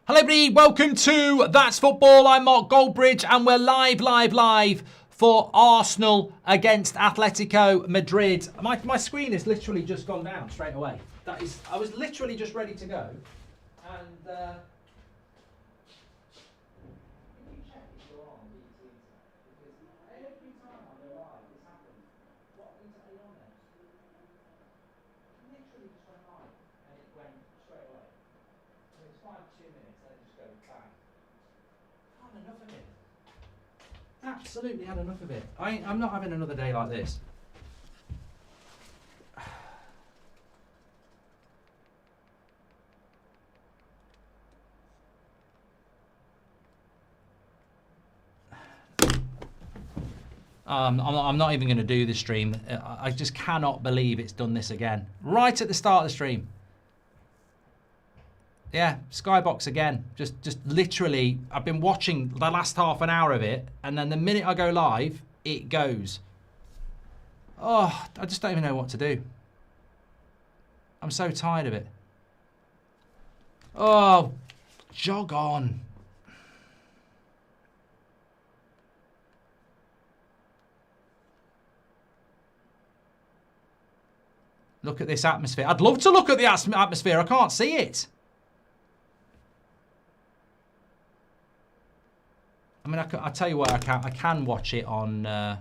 Hello everybody, welcome to That's Football. I'm Mark Goldbridge and we're live for Arsenal against Atletico Madrid. My screen has literally just gone down straight away. I was literally just ready to go. And absolutely had enough of it. I'm not having another day like this. I'm not even going to do the stream. I just cannot believe it's done this again. Right at the start of the stream. Yeah, Skybox again. Just literally, I've been watching the last half an hour of it, and then the minute I go live, it goes. Oh, I just don't even know what to do. I'm so tired of it. Oh, jog on. Look at this atmosphere. I'd love to look at the atmosphere. I can't see it. I mean, I tell you what, I can watch it on. I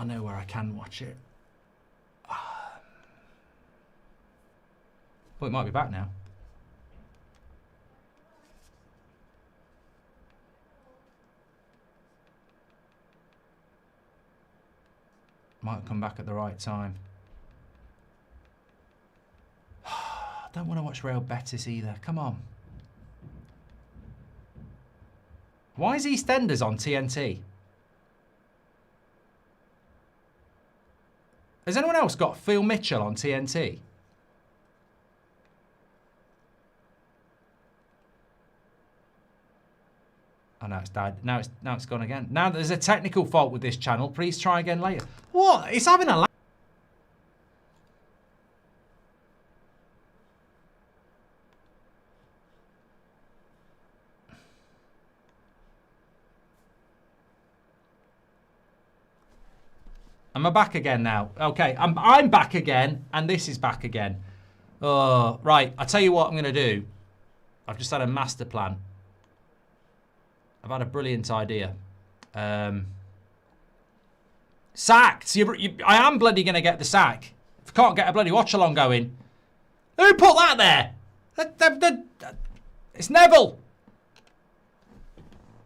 know where I can watch it. Well, it might be back now. Might come back at the right time. I don't want to watch Real Betis either. Come on. Why is EastEnders on TNT? Has anyone else got Phil Mitchell on TNT? Oh, no, it's died. Now it's gone again. Now there's a technical fault with this channel. Please try again later. What? It's having a Am I back again now? Okay, I'm back again, and this is back again. Oh, right. I'll tell you what I'm going to do. I've just had a master plan. I've had a brilliant idea. Sacked. I am bloody going to get the sack. If I can't get a bloody watch-along going. Who put that there? It's Neville.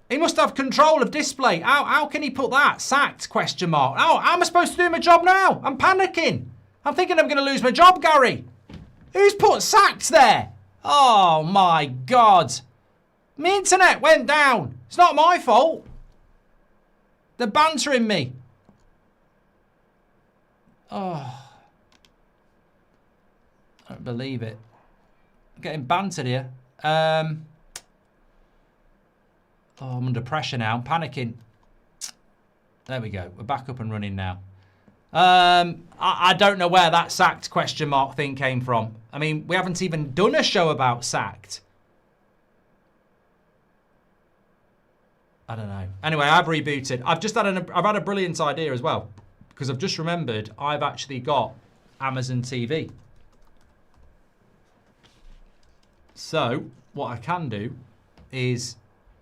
He must have control of display. How can he put that? Sacked, question mark. How am I supposed to do my job now? I'm panicking. I'm thinking I'm going to lose my job, Gary. Who's put sacked there? Oh, my God. My internet went down. It's not my fault. They're bantering me. Oh. I don't believe it. I'm getting bantered here. Oh, I'm under pressure now. I'm panicking. There we go. We're back up and running now. I don't know where that sacked question mark thing came from. I mean, we haven't even done a show about sacked. I don't know. Anyway, I've rebooted. I've had a brilliant idea as well, because I've just remembered I've actually got Amazon TV. So what I can do is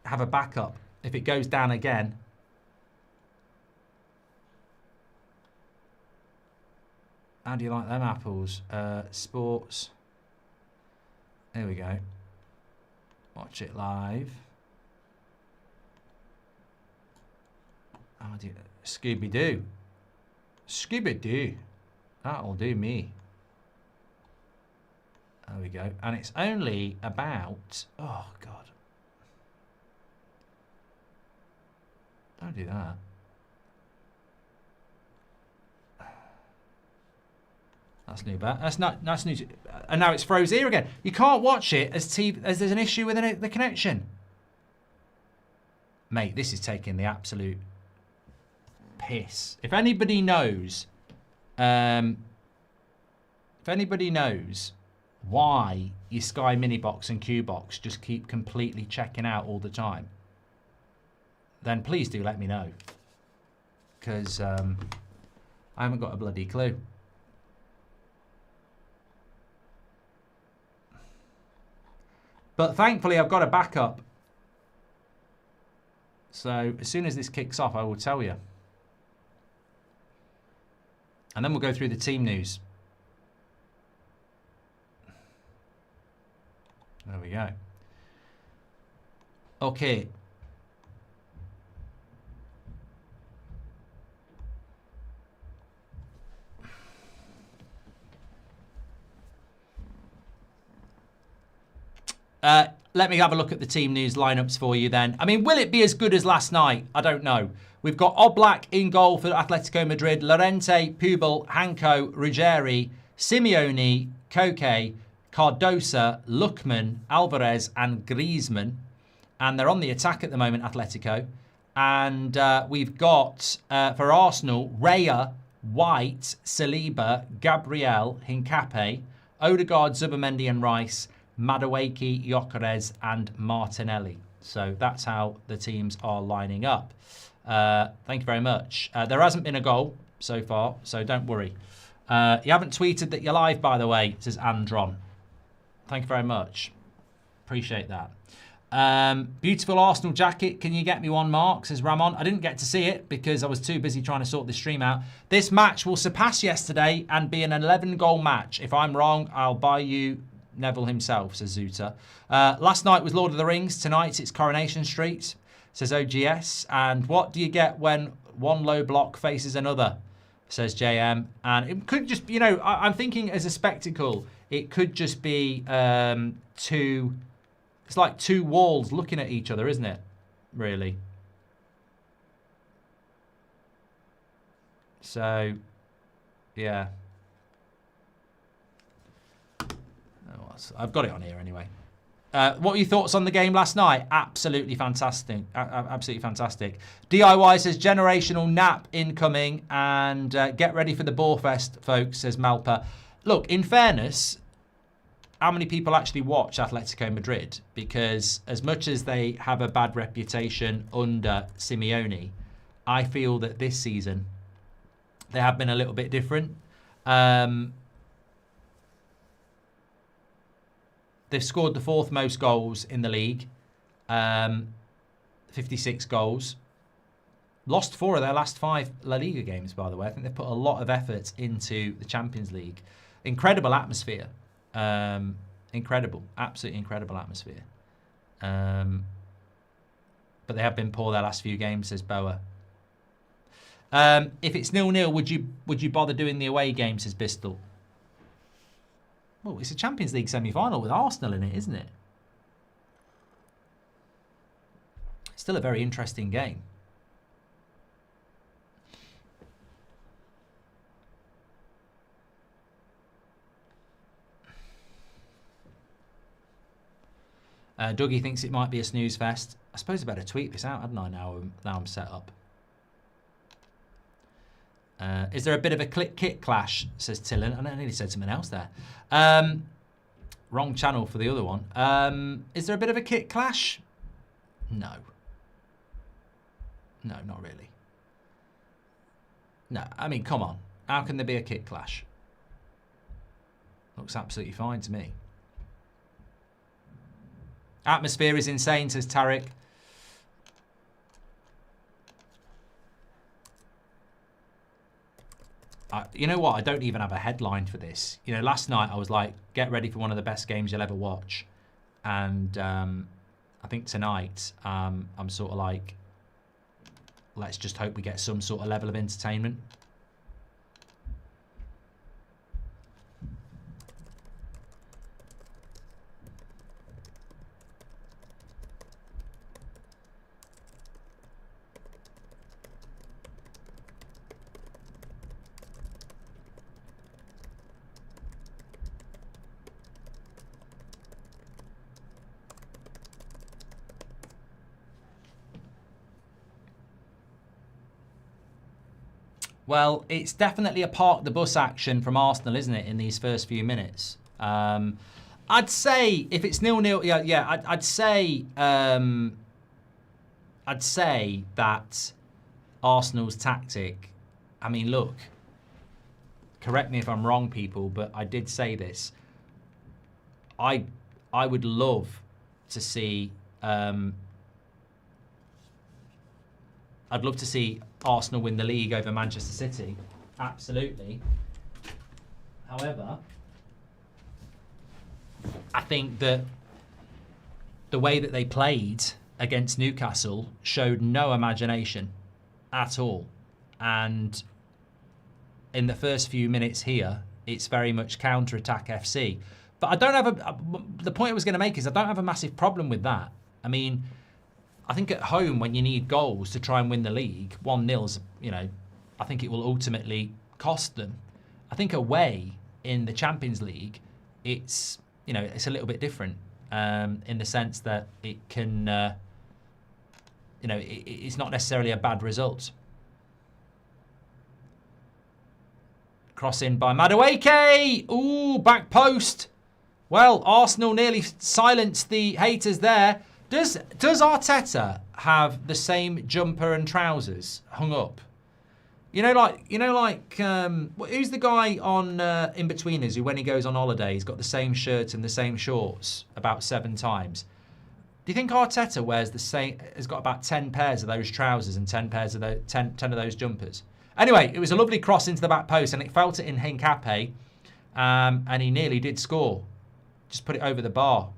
have a backup if it goes down again. How do you like them apples? Sports. There we go. Watch it live. How do you... Scooby-Doo. Scooby-Doo. That'll do me. There we go. And it's only about... Oh, God. Don't do that. That's new. That's new. And now it's froze here again. You can't watch it as there's an issue with the connection. Mate, this is taking the absolute piss. If anybody knows, why your Sky Mini Box and Q Box just keep completely checking out all the time, then please do let me know. Because I haven't got a bloody clue. But thankfully, I've got a backup. So as soon as this kicks off, I will tell you. And then we'll go through the team news. There we go. Okay. Let me have a look at the team news lineups for you then. I mean, will it be as good as last night? I don't know. We've got Oblak in goal for Atletico Madrid, Llorente, Pubel, Hanko, Ruggeri, Simeone, Koke, Cardosa, Lookman, Alvarez and Griezmann. And they're on the attack at the moment, Atletico. And we've got, for Arsenal, Raya, White, Saliba, Gabriel, Hincapié, Odegaard, Zubimendi and Rice, Madueke, Gyökeres and Martinelli. So that's how the teams are lining up. Thank you very much. There hasn't been a goal so far, so don't worry. You haven't tweeted that you're live, by the way, says Andron. Thank you very much. Appreciate that. Beautiful Arsenal jacket. Can you get me one, Mark? Says Ramon. I didn't get to see it because I was too busy trying to sort the stream out. This match will surpass yesterday and be an 11-goal match. If I'm wrong, I'll buy you Neville himself, says Zuta. Last night was Lord of the Rings. Tonight it's Coronation Street, says OGS. And what do you get when one low block faces another, says JM. And it could just, you know, I'm thinking as a spectacle, it could just be two, it's like two walls looking at each other, isn't it? Really. So, yeah. I've got it on here anyway. What were your thoughts on the game last night? Absolutely fantastic. Absolutely fantastic. DIY says generational nap incoming and get ready for the Boarfest, folks, says Malpa. Look, in fairness, how many people actually watch Atletico Madrid? Because as much as they have a bad reputation under Simeone, I feel that this season they have been a little bit different. They've scored the fourth most goals in the league, 56 goals. Lost 4 of their last 5 La Liga games, by the way. I think they've put a lot of effort into the Champions League. Incredible atmosphere. Incredible. Absolutely incredible atmosphere. But they have been poor their last few games, says Boa. If it's 0-0, would you bother doing the away game, says Bistel? Well, it's a Champions League semi-final with Arsenal in it, isn't it? Still a very interesting game. Dougie thinks it might be a snooze fest. I suppose I better tweet this out, hadn't I, now I'm set up. Is there a bit of a kit clash, says Tillen. I nearly said something else there. Wrong channel for the other one. Is there a bit of a kit clash? No. No, not really. No, I mean, come on. How can there be a kit clash? Looks absolutely fine to me. Atmosphere is insane, says Tarek. You know what? I don't even have a headline for this. You know, last night I was like, get ready for one of the best games you'll ever watch. And I think tonight I'm sort of like, let's just hope we get some sort of level of entertainment. Well, it's definitely a park the bus action from Arsenal, isn't it, in these first few minutes? I'd say if it's 0-0, I'd say that Arsenal's tactic. I mean, look, correct me if I'm wrong, people, but I did say this. I would love to see. I'd love to see Arsenal win the league over Manchester City. Absolutely. However, I think that the way that they played against Newcastle showed no imagination at all. And in the first few minutes here, it's very much counter-attack FC. But I don't have the point I was going to make is I don't have a massive problem with that. I mean, I think at home when you need goals to try and win the league, 1-0's, I think it will ultimately cost them. I think away in the Champions League, it's a little bit different in the sense that it can, it's not necessarily a bad result. Cross in by Madueke. Ooh, back post. Well, Arsenal nearly silenced the haters there. Does Arteta have the same jumper and trousers hung up? Who's the guy on In-Betweeners who, when he goes on holiday, he's got the same shirt and the same shorts about 7 times? Do you think Arteta wears the same? Has got about 10 pairs of those trousers and 10 pairs of 10 of those jumpers? Anyway, it was a lovely cross into the back post, and it felt it in Hincapié, and he nearly did score. Just put it over the bar.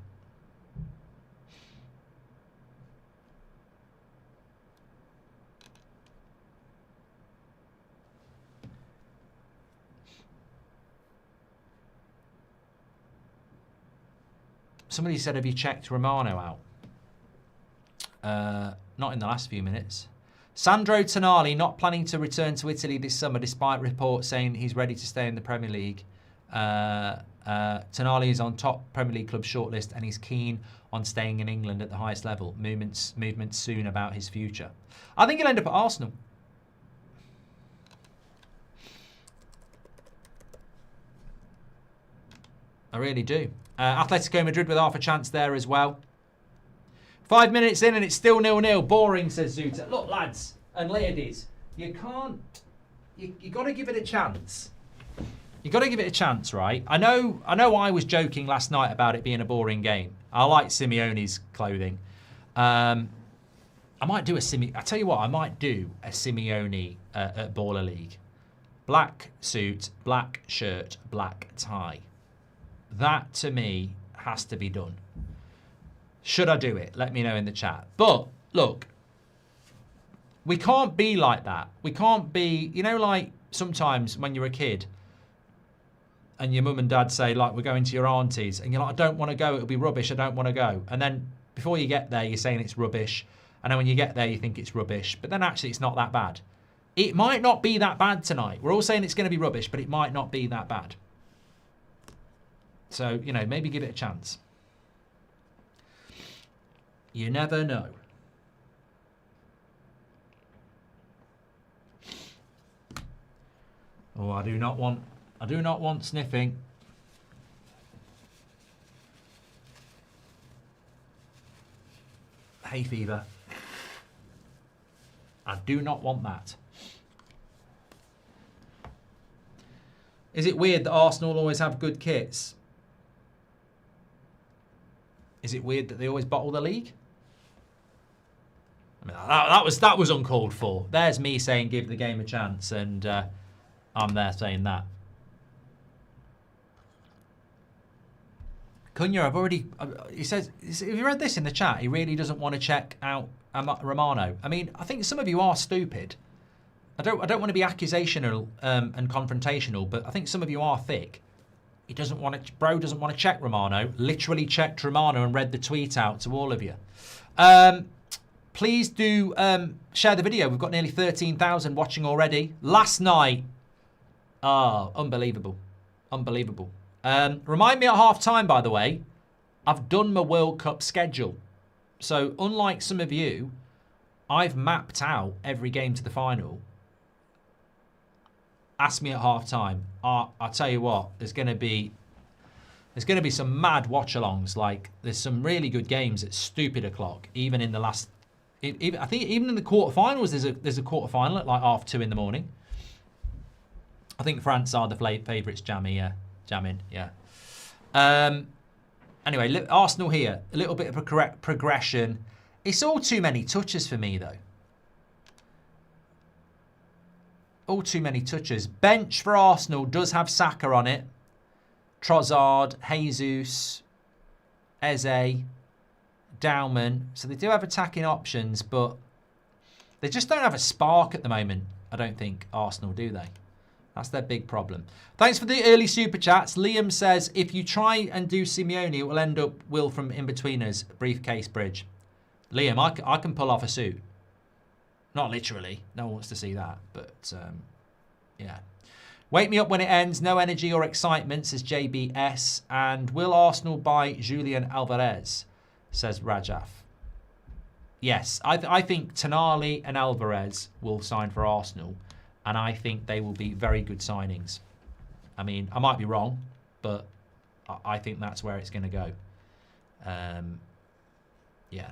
Somebody said, have you checked Romano out? Not in the last few minutes. Sandro Tonali not planning to return to Italy this summer despite reports saying he's ready to stay in the Premier League. Tonali is on top Premier League club shortlist and he's keen on staying in England at the highest level. Movements soon about his future. I think he'll end up at Arsenal. I really do. Atletico Madrid with half a chance there as well. 5 minutes in and it's still 0-0. Boring, says Zuta. Look, lads and ladies, you can't. You got to give it a chance. You got to give it a chance, right? I know. I was joking last night about it being a boring game. I like Simeone's clothing. I might do I tell you what, I might do a Simeone at Baller League. Black suit, black shirt, black tie. That, to me, has to be done. Should I do it? Let me know in the chat. But, look, we can't be like that. We can't be, like sometimes when you're a kid and your mum and dad say, like, we're going to your auntie's, and you're like, I don't want to go, it'll be rubbish, I don't want to go. And then before you get there, you're saying it's rubbish. And then when you get there, you think it's rubbish. But then actually, it's not that bad. It might not be that bad tonight. We're all saying it's going to be rubbish, but it might not be that bad. So, maybe give it a chance. You never know. Oh, I do not want sniffing. Hay fever. I do not want that. Is it weird that Arsenal always have good kits? Is it weird that they always bottle the league? I mean, that was uncalled for. There's me saying give the game a chance, and I'm there saying that. Cunha, I've already. He says, have you read this in the chat? He really doesn't want to check out Romano. I mean, I think some of you are stupid. I don't want to be accusational and confrontational, but I think some of you are thick. He doesn't want to. Bro doesn't want to check Romano. Literally checked Romano and read the tweet out to all of you. Please do share the video. We've got nearly 13,000 watching already. Last night, unbelievable, unbelievable. Remind me at half time, by the way, I've done my World Cup schedule. So unlike some of you, I've mapped out every game to the final. ask me at half time, I'll tell you what, there's going to be some mad watch-alongs. Like, there's some really good games at stupid o'clock, even in the last... I think even in the quarterfinals, there's a quarterfinal at like 2:30 in the morning. I think France are the favourites jamming, yeah. Anyway, Arsenal here. A little bit of a correct progression. It's all too many touches for me, though. All too many touches. Bench for Arsenal does have Saka on it. Trossard, Jesus, Eze, Dowman. So they do have attacking options, but they just don't have a spark at the moment, I don't think, Arsenal, do they? That's their big problem. Thanks for the early super chats. Liam says, if you try and do Simeone, it will end up Will from In-Betweeners, Briefcase Bridge. Liam, I can pull off a suit. Not literally. No one wants to see that. But, yeah. Wake me up when it ends. No energy or excitement, says JBS. And will Arsenal buy Julian Alvarez, says Rajaf. Yes, I think Tonali and Alvarez will sign for Arsenal. And I think they will be very good signings. I mean, I might be wrong, but I think that's where it's going to go. Yeah.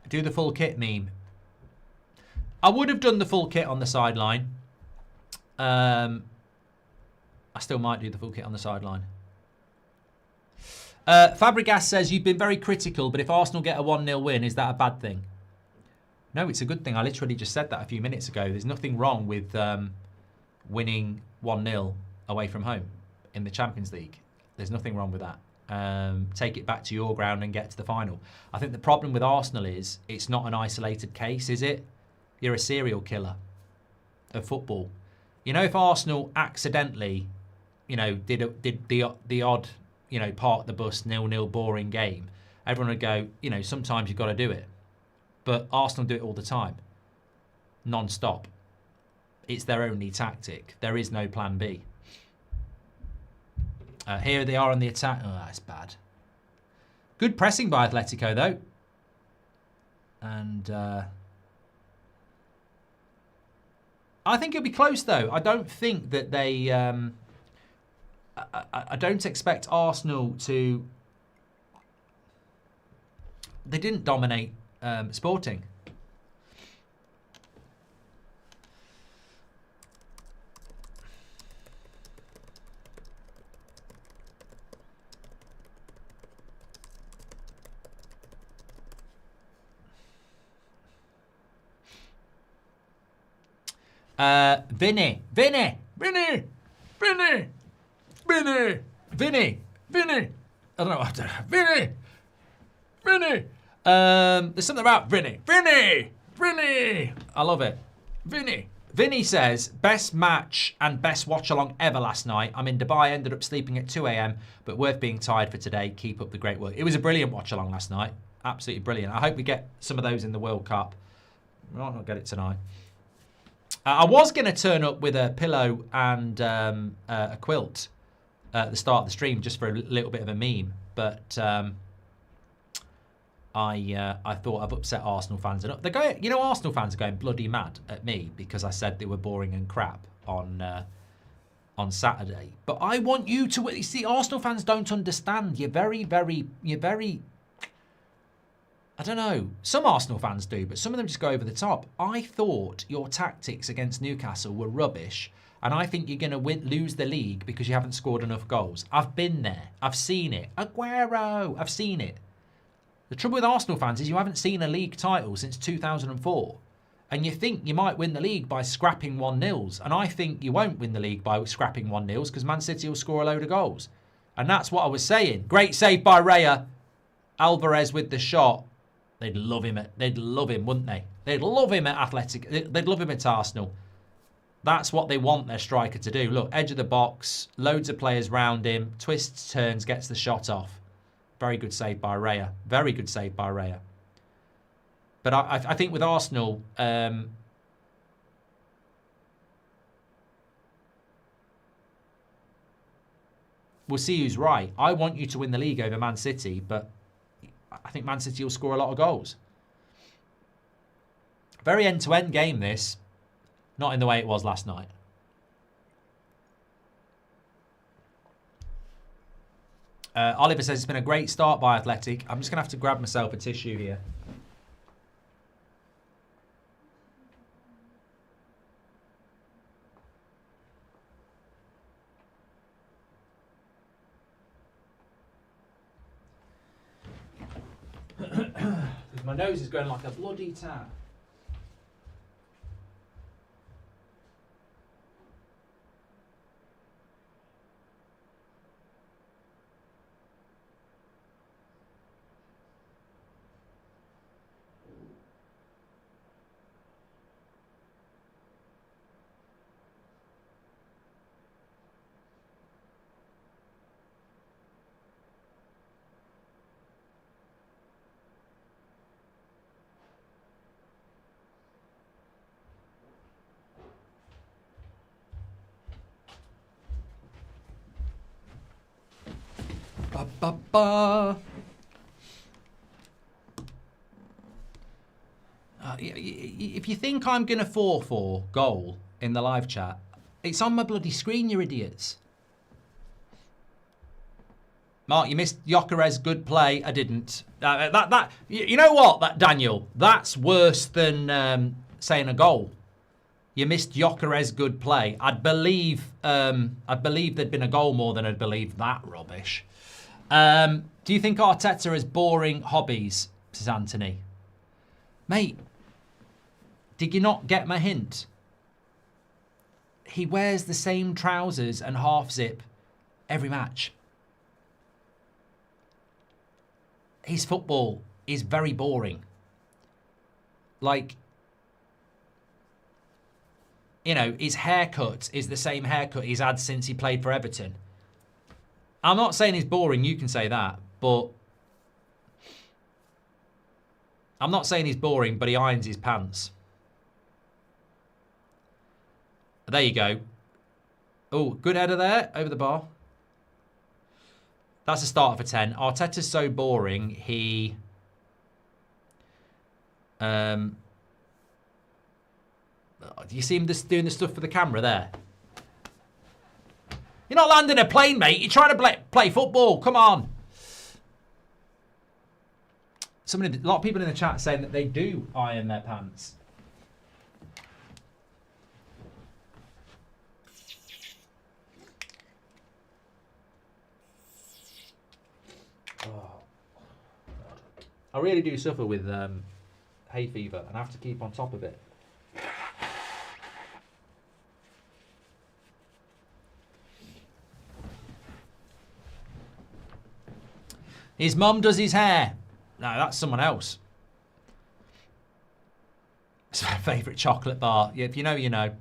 Do the full kit meme. I would have done the full kit on the sideline. I still might do the full kit on the sideline. Fabregas says, you've been very critical, but if Arsenal get a 1-0 win, is that a bad thing? No, it's a good thing. I literally just said that a few minutes ago. There's nothing wrong with winning 1-0 away from home in the Champions League. There's nothing wrong with that. Take it back to your ground and get to the final. I think the problem with Arsenal is it's not an isolated case, is it? You're a serial killer of football. You know, if Arsenal accidentally, you know, did the odd, you know, park the bus 0-0 boring game, everyone would go, you know, sometimes you've got to do it. But Arsenal do it all the time, non-stop. It's their only tactic. There is no plan B. Here they are on the attack. Oh, that's bad. Good pressing by Atletico, though. And I think it'll be close, though. I don't think that they... I don't expect Arsenal to... They didn't dominate Sporting. Vinny. I don't know. Vinny. There's something about Vinny. I love it. Vinny says, best match and best watch along ever last night. I'm in Dubai, ended up sleeping at 2 a.m, but worth being tired for today. Keep up the great work. It was a brilliant watch along last night. Absolutely brilliant. I hope we get some of those in the World Cup. We might not get it tonight. I was going to turn up with a pillow and a quilt at the start of the stream just for a little bit of a meme, but I thought I've upset Arsenal fans enough. They're going, you know, Arsenal fans are going bloody mad at me because I said they were boring and crap on Saturday. But I want you to, you see, Arsenal fans don't understand. You're very, I don't know. Some Arsenal fans do, but some of them just go over the top. I thought your tactics against Newcastle were rubbish, and I think you're going to lose the league because you haven't scored enough goals. I've been there. I've seen it. Aguero. I've seen it. The trouble with Arsenal fans is you haven't seen a league title since 2004, and you think you might win the league by scrapping 1-0s, and I think you won't win the league by scrapping 1-0s because Man City will score a load of goals. And that's what I was saying. Great save by Raya. Alvarez with the shot. They'd love him, wouldn't they? They'd love him at Athletic. They'd love him at Arsenal. That's what they want their striker to do. Look, edge of the box, loads of players round him, twists, turns, gets the shot off. Very good save by Raya. Very good save by Raya. But I think with Arsenal, we'll see who's right. I want you to win the league over Man City, but I think Man City will score a lot of goals. Very end-to-end game, this. Not in the way it was last night. Oliver says it's been a great start by Athletic. I'm just going to have to grab myself a tissue here. Because my nose is going like a bloody tap. Ba, ba, ba. If you think I'm going to 4-4 goal in the live chat, it's on my bloody screen, you idiots. Mark, you missed Gyökeres' good play. I didn't. You know what, Daniel? That's worse than saying a goal. You missed Gyökeres' good play. I'd believe there'd been a goal more than I'd believe that rubbish. Do you think Arteta has boring hobbies? Says Anthony. Mate, did you not get my hint? He wears the same trousers and half zip every match. His football is very boring. Like, you know, his haircut is the same haircut he's had since he played for Everton. I'm not saying he's boring, you can say that, but I'm not saying he's boring, but he irons his pants. There you go. Oh, good header there, over the bar. That's a start for 10. Arteta's so boring, he... do you see him just doing the stuff for the camera there? You're not landing a plane, mate. You're trying to play football. Come on. A lot of people in the chat saying that they do iron their pants. Oh, I really do suffer with hay fever, and I have to keep on top of it. His mum does his hair. No, that's someone else. It's my favourite chocolate bar. Yeah, if you know, you know.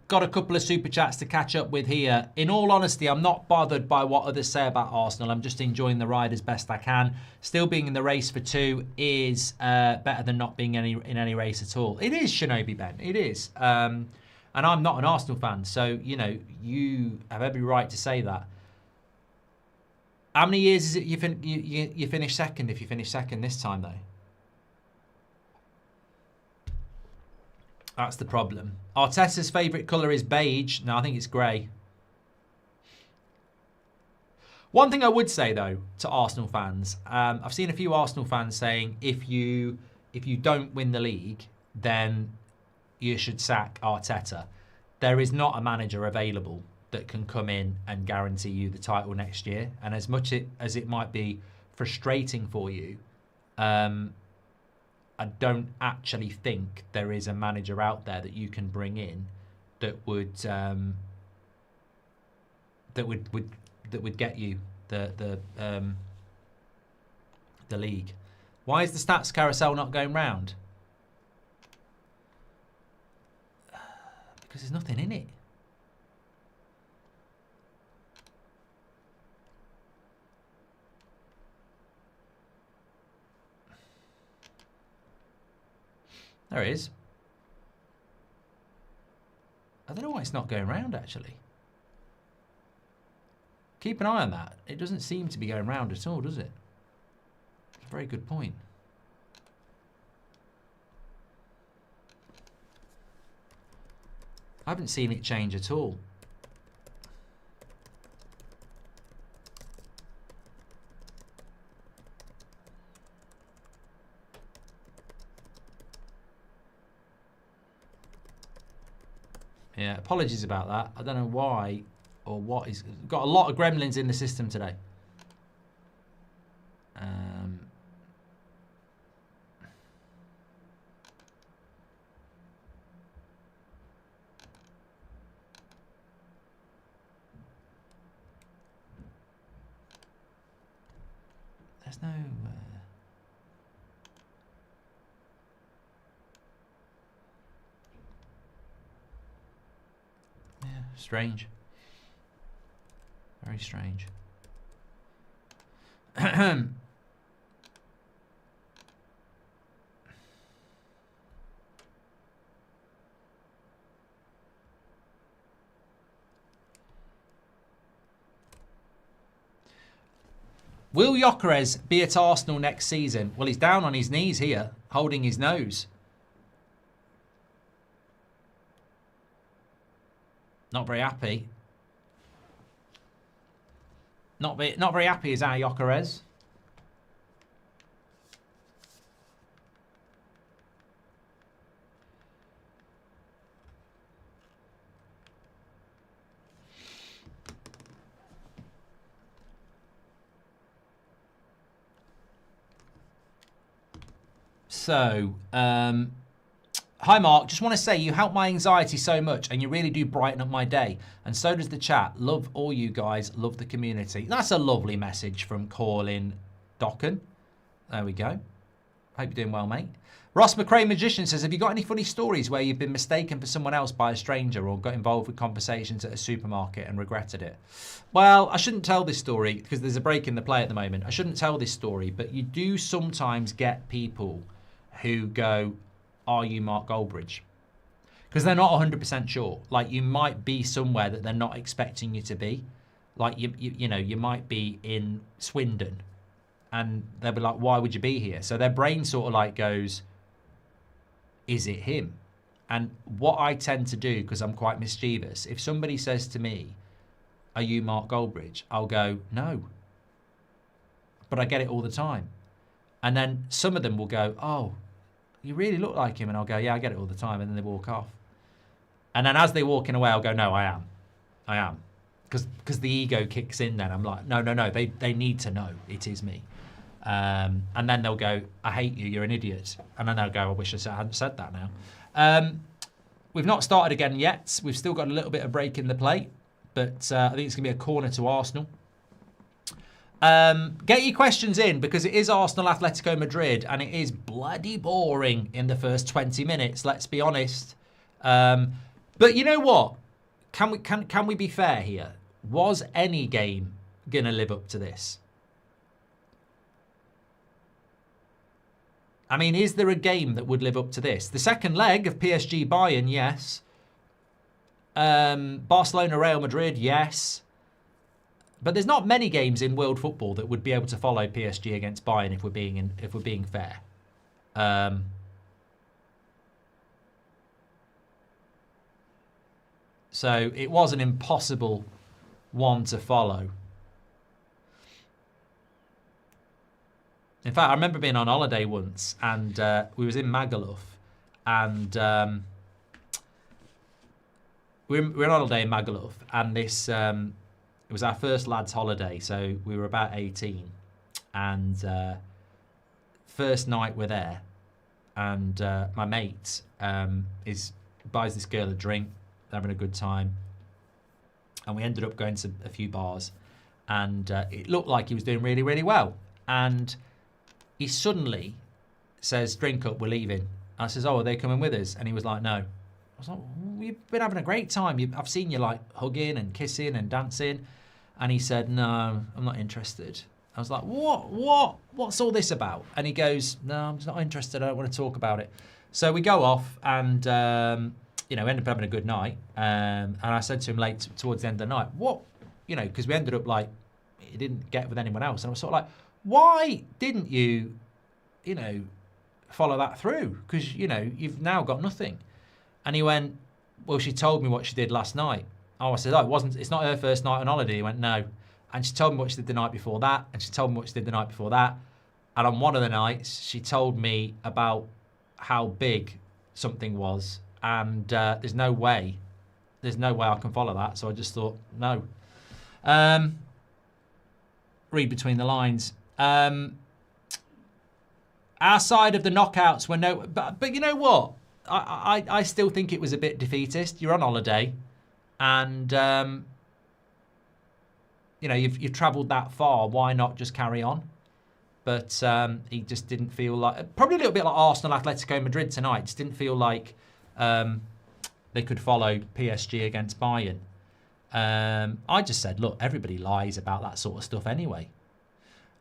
Got a couple of super chats to catch up with here. In all honesty, I'm not bothered by what others say about Arsenal. I'm just enjoying the ride as best I can. Still being in the race for 2 is better than not being in any race at all. It is, Shinobi Ben. It is. And I'm not an Arsenal fan, so, you know, you have every right to say that. How many years is it you finish second if you finish second this time, though? That's the problem. Arteta's favourite colour is beige. No, I think it's grey. One thing I would say, though, to Arsenal fans, I've seen a few Arsenal fans saying if you don't win the league, then you should sack Arteta. There is not a manager available that can come in and guarantee you the title next year. And as much as it might be frustrating for you, I don't actually think there is a manager out there that you can bring in that would get you the league. Why is the stats carousel not going round? Because there's nothing in it. There it is. I don't know why it's not going round, actually. Keep an eye on that. It doesn't seem to be going round at all, does it? It's a very good point. I haven't seen it change at all. Yeah, apologies about that. I don't know why or what is... Got a lot of gremlins in the system today. There's no... Yeah, strange. Very strange. Will Gyökeres be at Arsenal next season? Well, he's down on his knees here, holding his nose. Not very happy. Not very happy is our Gyökeres. So, hi Mark, just want to say you help my anxiety so much and you really do brighten up my day. And so does the chat. Love all you guys, love the community. That's a lovely message from Colin Docken. There we go. Hope you're doing well, mate. Ross McRae Magician says, have you got any funny stories where you've been mistaken for someone else by a stranger or got involved with conversations at a supermarket and regretted it? Well, I shouldn't tell this story because there's a break in the play at the moment. I shouldn't tell this story, but you do sometimes get people who go, are you Mark Goldbridge? Because they're not 100% sure. Like, you might be somewhere that they're not expecting you to be. Like, you know, you might be in Swindon and they'll be like, why would you be here? So their brain sort of like goes, is it him? And what I tend to do, because I'm quite mischievous, if somebody says to me, are you Mark Goldbridge? I'll go, no. But I get it all the time. And then some of them will go, oh, you really look like him. And I'll go, yeah, I get it all the time. And then they walk off. And then as they're walking away, I'll go, no, I am. Because the ego kicks in then. I'm like, no. They need to know it is me. And then they'll go, I hate you. You're an idiot. And then they'll go, I wish I hadn't said that now. We've not started again yet. We've still got a little bit of break in the play. But I think it's going to be a corner to Arsenal. Get your questions in because it is Arsenal Atletico Madrid and it is bloody boring in the first 20 minutes, let's be honest. But you know what? Can we be fair here? Was any game going to live up to this? I mean, is there a game that would live up to this? The second leg of PSG Bayern, yes. Barcelona Real Madrid, yes. But there's not many games in world football that would be able to follow PSG against Bayern if we're being fair. So it was an impossible one to follow. In fact, I remember being on holiday once and we was in Magaluf and we were on holiday in Magaluf and this... it was our first lads' holiday, so we were about 18. And first night we're there, and my mate buys this girl a drink, having a good time. And we ended up going to a few bars, and it looked like he was doing really, really well. And he suddenly says, drink up, we're leaving. I says, oh, are they coming with us? And he was like, no. I was like, we've been having a great time. I've seen you like hugging and kissing and dancing. And he said, no, I'm not interested. I was like, what? What's all this about? And he goes, no, I'm just not interested. I don't want to talk about it. So we go off and, you know, end up having a good night. And I said to him towards the end of the night, what, you know, because we ended up like, he didn't get with anyone else. And I was sort of like, why didn't you, you know, follow that through? Because, you know, you've now got nothing. And he went, well, she told me what she did last night. Oh, I said, oh, it's not her first night on holiday. He went, no. And she told me what she did the night before that. And she told me what she did the night before that. And on one of the nights, she told me about how big something was. And there's no way I can follow that. So I just thought, no. Read between the lines. Our side of the knockouts were no... But you know what? I still think it was a bit defeatist. You're on holiday. And, you know, you've travelled that far. Why not just carry on? But he just didn't feel like... Probably a little bit like Arsenal, Atletico Madrid tonight. Just didn't feel like they could follow PSG against Bayern. I just said, look, everybody lies about that sort of stuff anyway.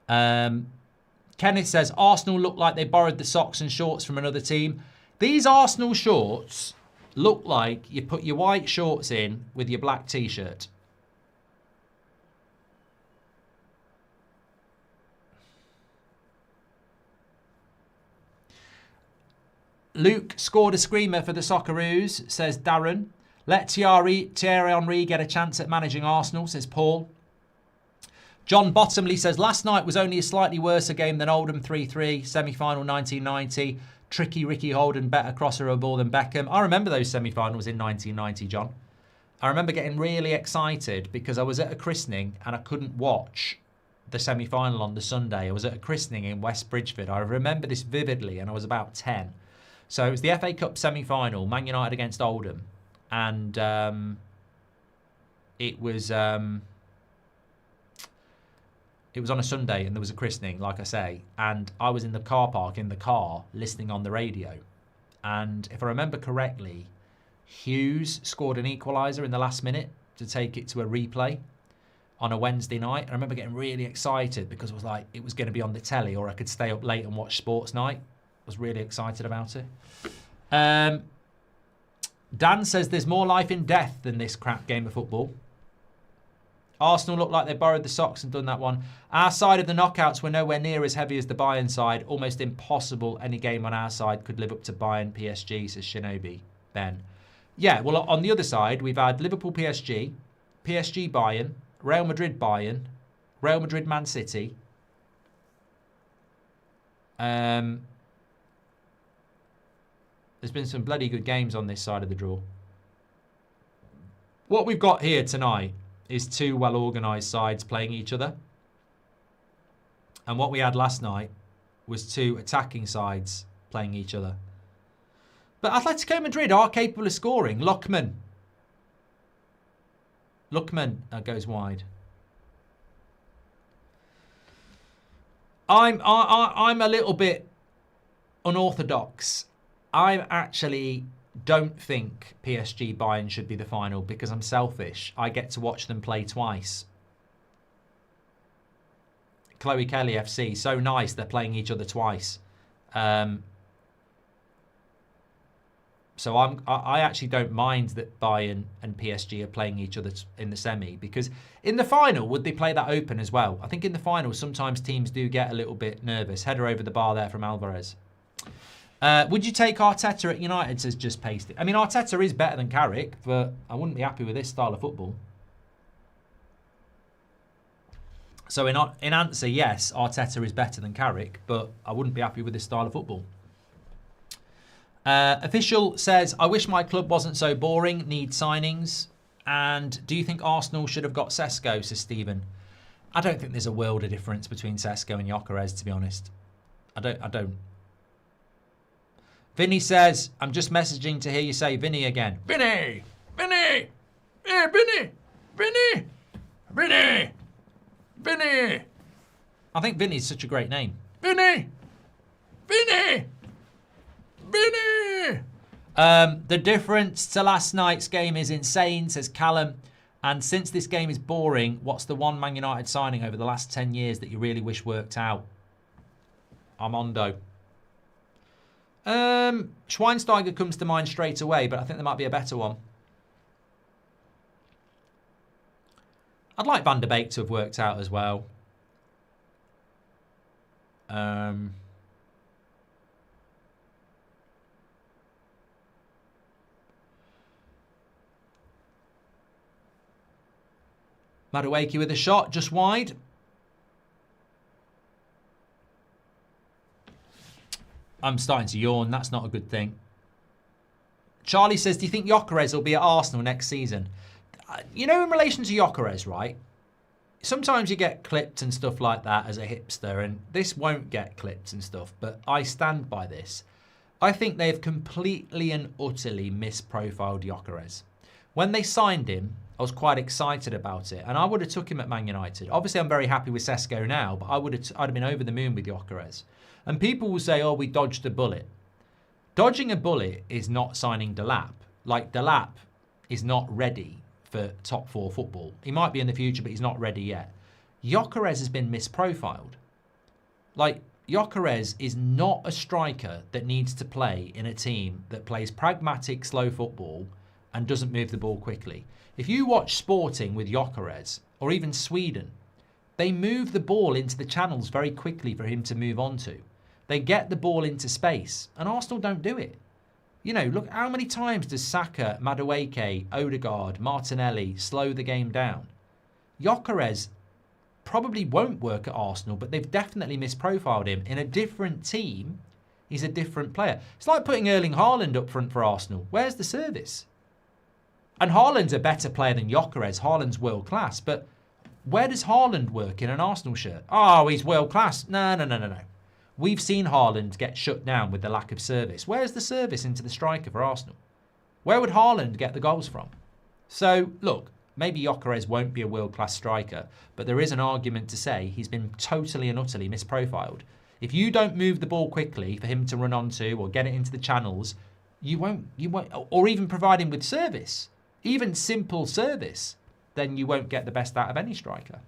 Kenneth says, Arsenal look like they borrowed the socks and shorts from another team. These Arsenal shorts look like you put your white shorts in with your black T-shirt. Luke scored a screamer for the Socceroos, says Darren. Let Thierry Henry get a chance at managing Arsenal, says Paul. John Bottomley says, last night was only a slightly worse game than Oldham 3-3, semi-final 1990. Tricky Ricky Holden, better crosser of a ball than Beckham. I remember those semi-finals in 1990, John. I remember getting really excited because I was at a christening and I couldn't watch the semi-final on the Sunday. I was at a christening in West Bridgford. I remember this vividly and I was about 10. So it was the FA Cup semi-final, Man United against Oldham. And it was on a Sunday and there was a christening, like I say. And I was in the car park, in the car, listening on the radio. And if I remember correctly, Hughes scored an equaliser in the last minute to take it to a replay on a Wednesday night. And I remember getting really excited because it was like it was going to be on the telly or I could stay up late and watch Sports Night. I was really excited about it. Dan says there's more life in death than this crap game of football. Arsenal looked like they borrowed the socks and done that one. Our side of the knockouts were nowhere near as heavy as the Bayern side. Almost impossible any game on our side could live up to Bayern PSG, says Shinobi Ben. Yeah, well, on the other side, we've had Liverpool PSG, PSG Bayern, Real Madrid Bayern, Real Madrid Man City. There's been some bloody good games on this side of the draw. What we've got here tonight is two well-organised sides playing each other. And what we had last night was two attacking sides playing each other. But Atletico Madrid are capable of scoring. Lookman goes wide. I'm a little bit unorthodox. I actually don't think PSG Bayern should be the final because I'm selfish. I get to watch them play twice. Chloe Kelly FC, so nice they're playing each other twice. So I actually don't mind that Bayern and PSG are playing each other in the semi because in the final, would they play that open as well? I think in the final, sometimes teams do get a little bit nervous. Header over the bar there from Alvarez. Would you take Arteta at United, says Just Pasted? I mean, Arteta is better than Carrick, but I wouldn't be happy with this style of football. So in answer, yes, Arteta is better than Carrick, but I wouldn't be happy with this style of football. Official says, I wish my club wasn't so boring, need signings. And do you think Arsenal should have got Sesko, says Stephen? I don't think there's a world of difference between Sesko and Gyökeres, to be honest. I don't. Vinny says, I'm just messaging to hear you say Vinny again. Vinny! Vinny! Yeah, Vinny! Vinny! Vinny! Vinny! I think Vinny's such a great name. Vinny! Vinny! Vinny! The difference to last night's game is insane, says Callum. And since this game is boring, what's the one Man United signing over the last 10 years that you really wish worked out? Armando. Schweinsteiger comes to mind straight away, but I think there might be a better one. I'd like Van der Beek to have worked out as well. Madueke with a shot, just wide. I'm starting to yawn. That's not a good thing. Charlie says, do you think Gyökeres will be at Arsenal next season? You know, in relation to Gyökeres, right? Sometimes you get clipped and stuff like that as a hipster, and this won't get clipped and stuff, but I stand by this. I think they've completely and utterly misprofiled Gyökeres. When they signed him, I was quite excited about it, and I would have took him at Man United. Obviously, I'm very happy with Sesko now, but I'd have been over the moon with Gyökeres. And people will say, oh, we dodged a bullet. Dodging a bullet is not signing Delap. Like, Delap is not ready for top 4 football. He might be in the future, but he's not ready yet. Gyökeres has been misprofiled. Like, Gyökeres is not a striker that needs to play in a team that plays pragmatic, slow football and doesn't move the ball quickly. If you watch Sporting with Gyökeres, or even Sweden, they move the ball into the channels very quickly for him to move on to. They get the ball into space, and Arsenal don't do it. You know, look, how many times does Saka, Madueke, Odegaard, Martinelli slow the game down? Gyökeres probably won't work at Arsenal, but they've definitely misprofiled him. In a different team, he's a different player. It's like putting Erling Haaland up front for Arsenal. Where's the service? And Haaland's a better player than Gyökeres. Haaland's world class, but where does Haaland work in an Arsenal shirt? Oh, he's world class. No. We've seen Haaland get shut down with the lack of service. Where's the service into the striker for Arsenal? Where would Haaland get the goals from? So, look, maybe Gyökeres won't be a world-class striker, but there is an argument to say he's been totally and utterly misprofiled. If you don't move the ball quickly for him to run onto or get it into the channels, you won't, or even provide him with service, even simple service, then you won't get the best out of any striker.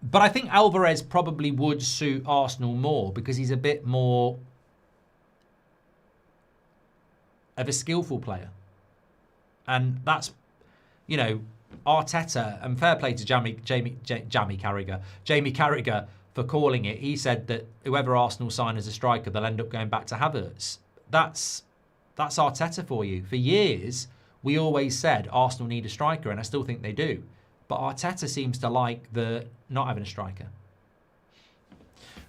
But I think Alvarez probably would suit Arsenal more because he's a bit more of a skillful player. And that's, you know, Arteta, and fair play to Jamie Carragher for calling it. He said that whoever Arsenal sign as a striker, they'll end up going back to Havertz. That's Arteta for you. For years, we always said Arsenal need a striker, and I still think they do. But Arteta seems to like the not having a striker.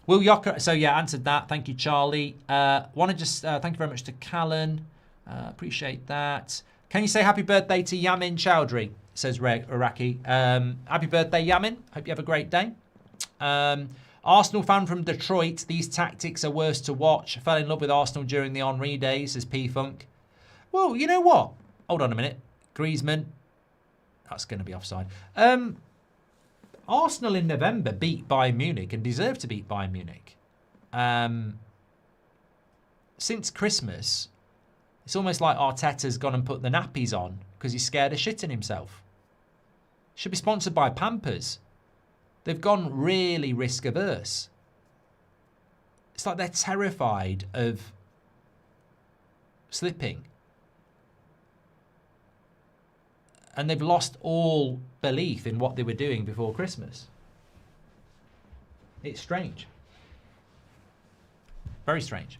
Will Gyökeres... So, yeah, answered that. Thank you, Charlie. Want to just... thank you very much to Callan. Appreciate that. Can you say happy birthday to Yamin Chowdhury? Says Iraqi. Happy birthday, Yamin. Hope you have a great day. Arsenal fan from Detroit. These tactics are worse to watch. Fell in love with Arsenal during the Henry days, says P-Funk. Well, you know what? Hold on a minute. Griezmann. That's going to be offside. Arsenal in November beat Bayern Munich and deserved to beat Bayern Munich. Since Christmas, it's almost like Arteta's gone and put the nappies on because he's scared of shitting himself. Should be sponsored by Pampers. They've gone really risk averse. It's like they're terrified of slipping. And they've lost all belief in what they were doing before Christmas. It's strange. Very strange.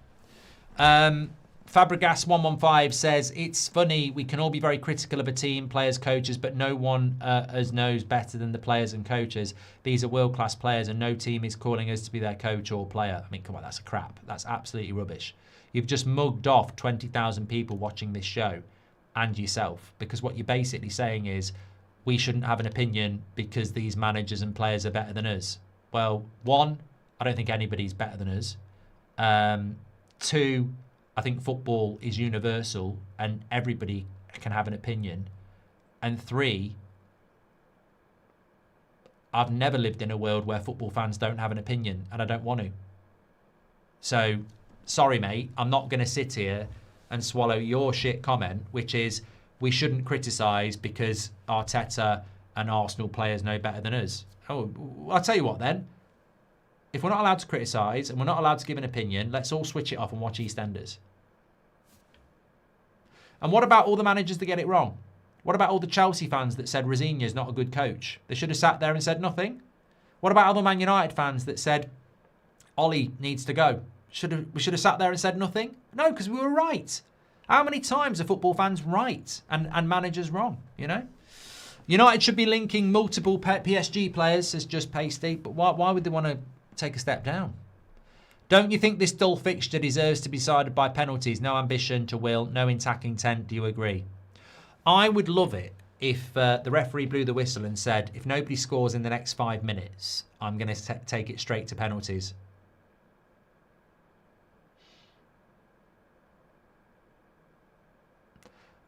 Fabregas115 says, it's funny, we can all be very critical of a team, players, coaches, but no one as knows better than the players and coaches. These are world-class players and no team is calling us to be their coach or player. I mean, come on, that's a crap. That's absolutely rubbish. You've just mugged off 20,000 people watching this show and yourself, because what you're basically saying is we shouldn't have an opinion because these managers and players are better than us. Well, one, I don't think anybody's better than us. Two, I think football is universal and everybody can have an opinion. And three, I've never lived in a world where football fans don't have an opinion, and I don't want to. So, sorry, mate, I'm not going to sit here and swallow your shit comment, which is we shouldn't criticise because Arteta and Arsenal players know better than us. Oh, I'll tell you what then. If we're not allowed to criticise and we're not allowed to give an opinion, let's all switch it off and watch EastEnders. And what about all the managers that get it wrong? What about all the Chelsea fans that said Rosenior's not a good coach? They should have sat there and said nothing. What about other Man United fans that said Ollie needs to go? We should have sat there and said nothing? No, because we were right. How many times are football fans right and managers wrong, you know? United should be linking multiple PSG players, says Just Pasty, but why would they want to take a step down? Don't you think this dull fixture deserves to be decided by penalties? No ambition to will, no attacking intent. Do you agree? I would love it if the referee blew the whistle and said, if nobody scores in the next 5 minutes, I'm going to take it straight to penalties.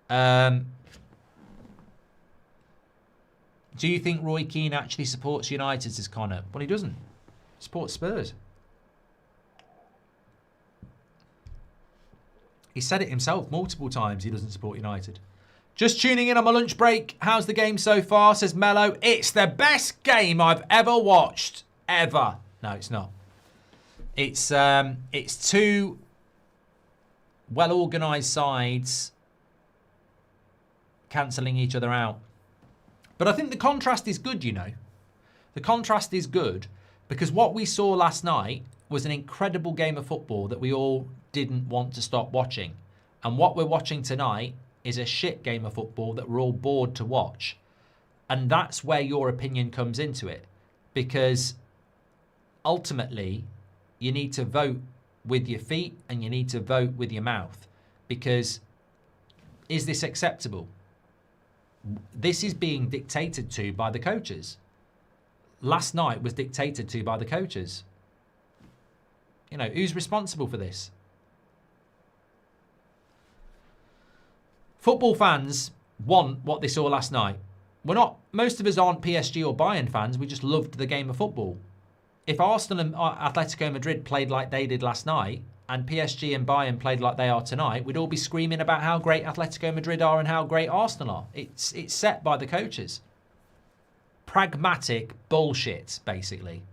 Do you think Roy Keane actually supports United, says Connor? Well, he doesn't. He supports Spurs. He said it himself multiple times he doesn't support United. Just tuning in on my lunch break. How's the game so far, says Mello. It's the best game I've ever watched. Ever. No, it's not. It's two well-organised sides cancelling each other out. But I think the contrast is good, you know. The contrast is good because what we saw last night was an incredible game of football that we all didn't want to stop watching. And what we're watching tonight is a shit game of football that we're all bored to watch. And that's where your opinion comes into it. Because ultimately, you need to vote with your feet and you need to vote with your mouth. Because is this acceptable? This is being dictated to by the coaches. Last night was dictated to by the coaches. You know, who's responsible for this? Football fans want what they saw last night. Most of us aren't PSG or Bayern fans. We just loved the game of football. If Arsenal and Atletico Madrid played like they did last night, and PSG and Bayern played like they are tonight, we'd all be screaming about how great Atletico Madrid are and how great Arsenal are. It's set by the coaches. Pragmatic bullshit, basically.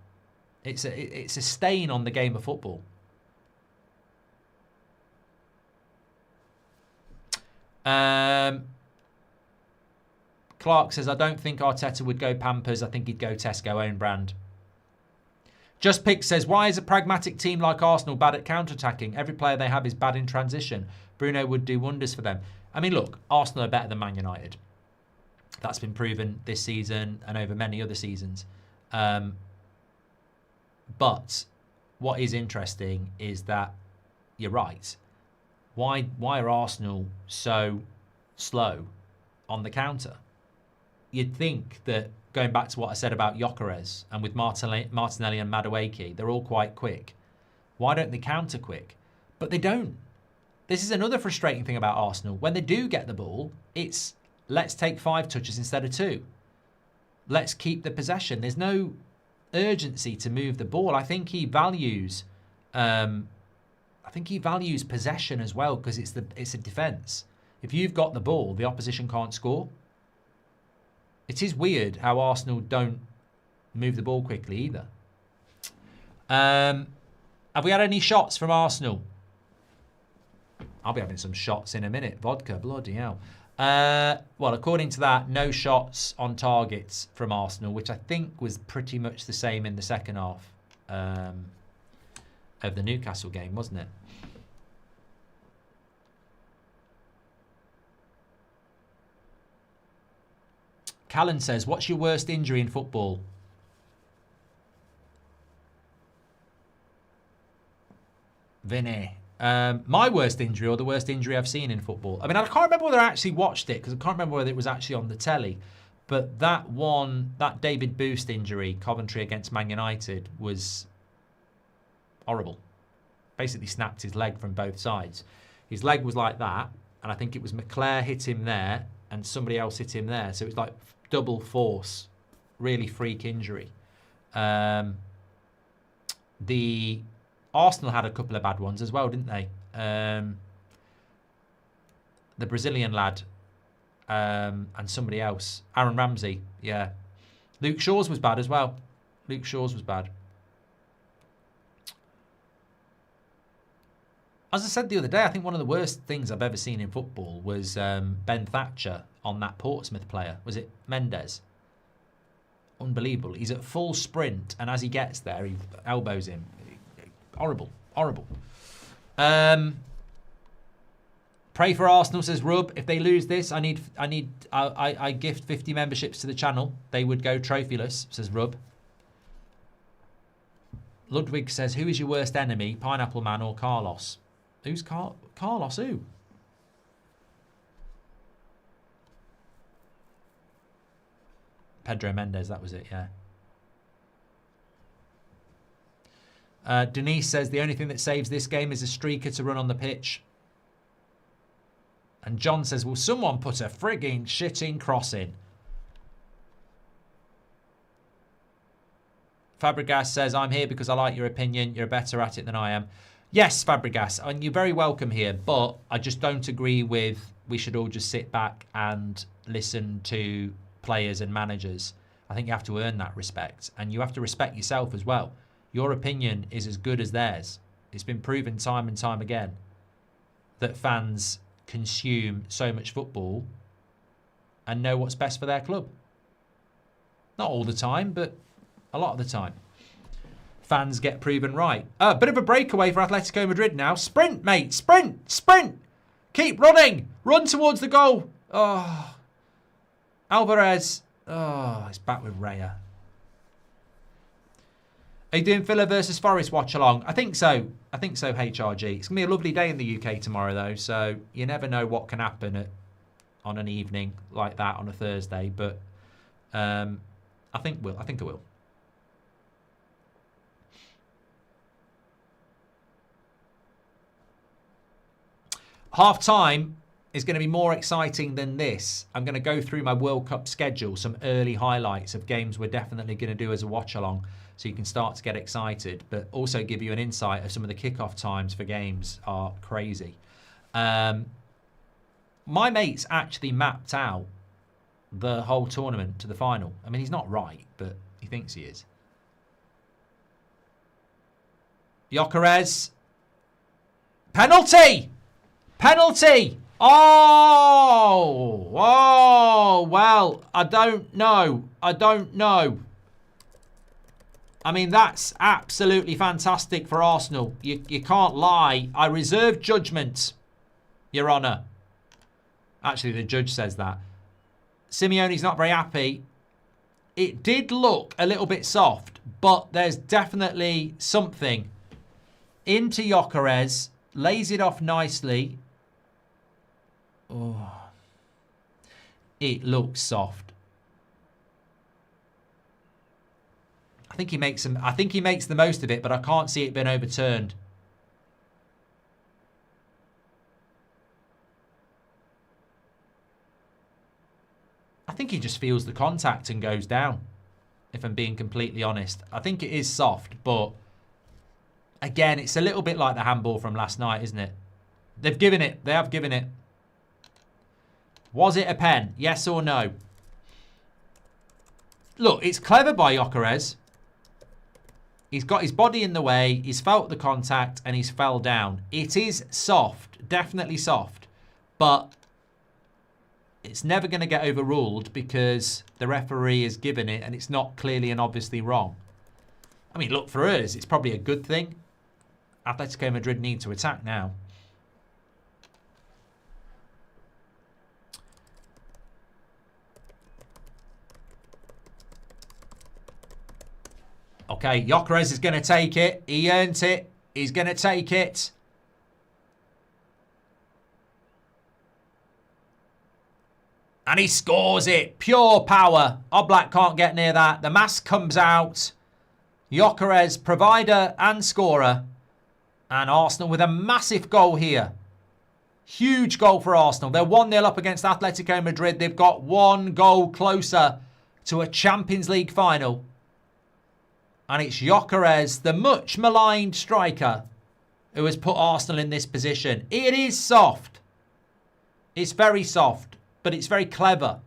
It's a stain on the game of football. Clark says, I don't think Arteta would go Pampers. I think he'd go Tesco own brand. Just Pick says, why is a pragmatic team like Arsenal bad at counter-attacking? Every player they have is bad in transition. Bruno would do wonders for them. I mean, look, Arsenal are better than Man United. That's been proven this season and over many other seasons. But what is interesting is that you're right. Why are Arsenal so slow on the counter? You'd think that, going back to what I said about Gyökeres and with Martinelli and Madueke, they're all quite quick. Why don't they counter quick? But they don't. This is another frustrating thing about Arsenal. When they do get the ball, it's let's take 5 touches instead of 2. Let's keep the possession. There's no urgency to move the ball. I think he values possession as well because it's a defence. If you've got the ball, the opposition can't score. It is weird how Arsenal don't move the ball quickly either. Have we had any shots from Arsenal? I'll be having some shots in a minute. Vodka, bloody hell. Well, according to that, no shots on targets from Arsenal, which I think was pretty much the same in the second half of the Newcastle game, wasn't it? Callan says, what's your worst injury in football? Vinny. My worst injury or the worst injury I've seen in football. I mean, I can't remember whether I actually watched it because I can't remember whether it was actually on the telly. But that David Boost injury, Coventry against Man United, was horrible. Basically snapped his leg from both sides. His leg was like that, and I think it was McClare hit him there and somebody else hit him there. So it was like double force, really freak injury. The Arsenal had a couple of bad ones as well, didn't they? The Brazilian lad and somebody else. Aaron Ramsey, yeah. Luke Shaw's was bad as well. Luke Shaw's was bad. As I said the other day, I think one of the worst things I've ever seen in football was Ben Thatcher on that Portsmouth player. Was it Mendes? Unbelievable. He's at full sprint, and as he gets there, he elbows him. Horrible. Horrible. Pray for Arsenal, says Rub. If they lose this, I gift 50 memberships to the channel. They would go trophyless, says Rub. Ludwig says, who is your worst enemy, Pineapple Man or Carlos? Who's Carlos? Who? Pedro Mendes, that was it, yeah. Denise says, the only thing that saves this game is a streaker to run on the pitch. And John says, will someone put a frigging shitting cross in? Fabregas says, I'm here because I like your opinion. You're better at it than I am. Yes, Fabregas, and you're very welcome here, but I just don't agree with we should all just sit back and listen to players and managers. I think you have to earn that respect, and you have to respect yourself as well. Your opinion is as good as theirs. It's been proven time and time again that fans consume so much football and know what's best for their club. Not all the time, but a lot of the time. Fans get proven right. A bit of a breakaway for Atletico Madrid now. Sprint, mate. Sprint. Sprint. Keep running. Run towards the goal. Oh. Alvarez. Oh, he's back with Raya. Are you doing Villa versus Forest watch along? I think so. I think so, HRG. It's going to be a lovely day in the UK tomorrow, though. So you never know what can happen on an evening like that on a Thursday. But I think it will. Half time is going to be more exciting than this. I'm going to go through my World Cup schedule, some early highlights of games we're definitely going to do as a watch along, so you can start to get excited, but also give you an insight of some of the kickoff times for games are crazy. My mate's actually mapped out the whole tournament to the final. I mean, he's not right, but he thinks he is. Gyökeres. Penalty! Penalty! Oh! Oh, well, I don't know. I don't know. I mean, that's absolutely fantastic for Arsenal. You can't lie. I reserve judgment, Your Honour. Actually, the judge says that. Simeone's not very happy. It did look a little bit soft, but there's definitely something. Into Gyökeres. Lays it off nicely. Oh. It looks soft. I think he makes the most of it, but I can't see it being overturned. I think he just feels the contact and goes down, if I'm being completely honest. I think it is soft, but again, it's a little bit like the handball from last night, isn't it? They've given it. They have given it. Was it a pen? Yes or no? Look, it's clever by Gyökeres. He's got his body in the way. He's felt the contact and he's fell down. It is soft. Definitely soft. But it's never going to get overruled because the referee has given it and it's not clearly and obviously wrong. I mean, look, for us, it's probably a good thing. Atletico Madrid need to attack now. Okay, Gyökeres is going to take it. He earned it. He's going to take it. And he scores it. Pure power. Oblak can't get near that. The mask comes out. Gyökeres, provider and scorer. And Arsenal with a massive goal here. Huge goal for Arsenal. They're 1-0 up against Atletico Madrid. They've got one goal closer to a Champions League final. And it's Gyökeres, the much maligned striker, who has put Arsenal in this position. It is soft. It's very soft, but it's very clever.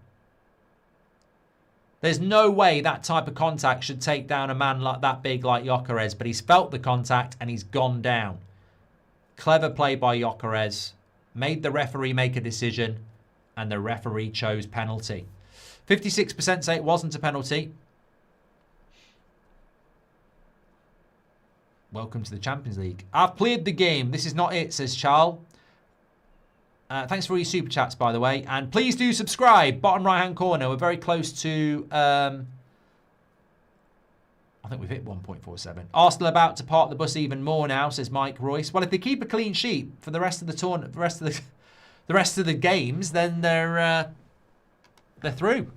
There's no way that type of contact should take down a man like that big like Gyökeres, but he's felt the contact and he's gone down. Clever play by Gyökeres. Made the referee make a decision, and the referee chose penalty. 56% say it wasn't a penalty. Welcome to the Champions League. I've played the game. This is not it, says Charles. Thanks for all your super chats, by the way. And please do subscribe. Bottom right-hand corner. We're very close to... I think we've hit 1.47. Arsenal about to park the bus even more now, says Mike Royce. Well, if they keep a clean sheet for the rest of the tournament, the rest of the games, then they're through.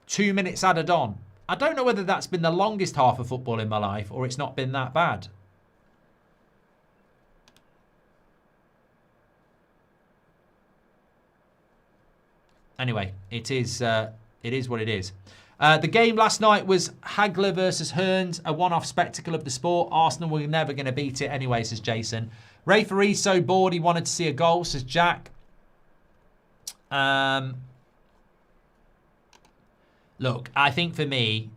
Two minutes added on. I don't know whether that's been the longest half of football in my life or it's not been that bad. Anyway, it is what it is. The game last night was Hagler versus Hearns, a one-off spectacle of the sport. Arsenal were never going to beat it anyway, says Jason. Referee's so bored he wanted to see a goal, says Jack. Look, I think for me,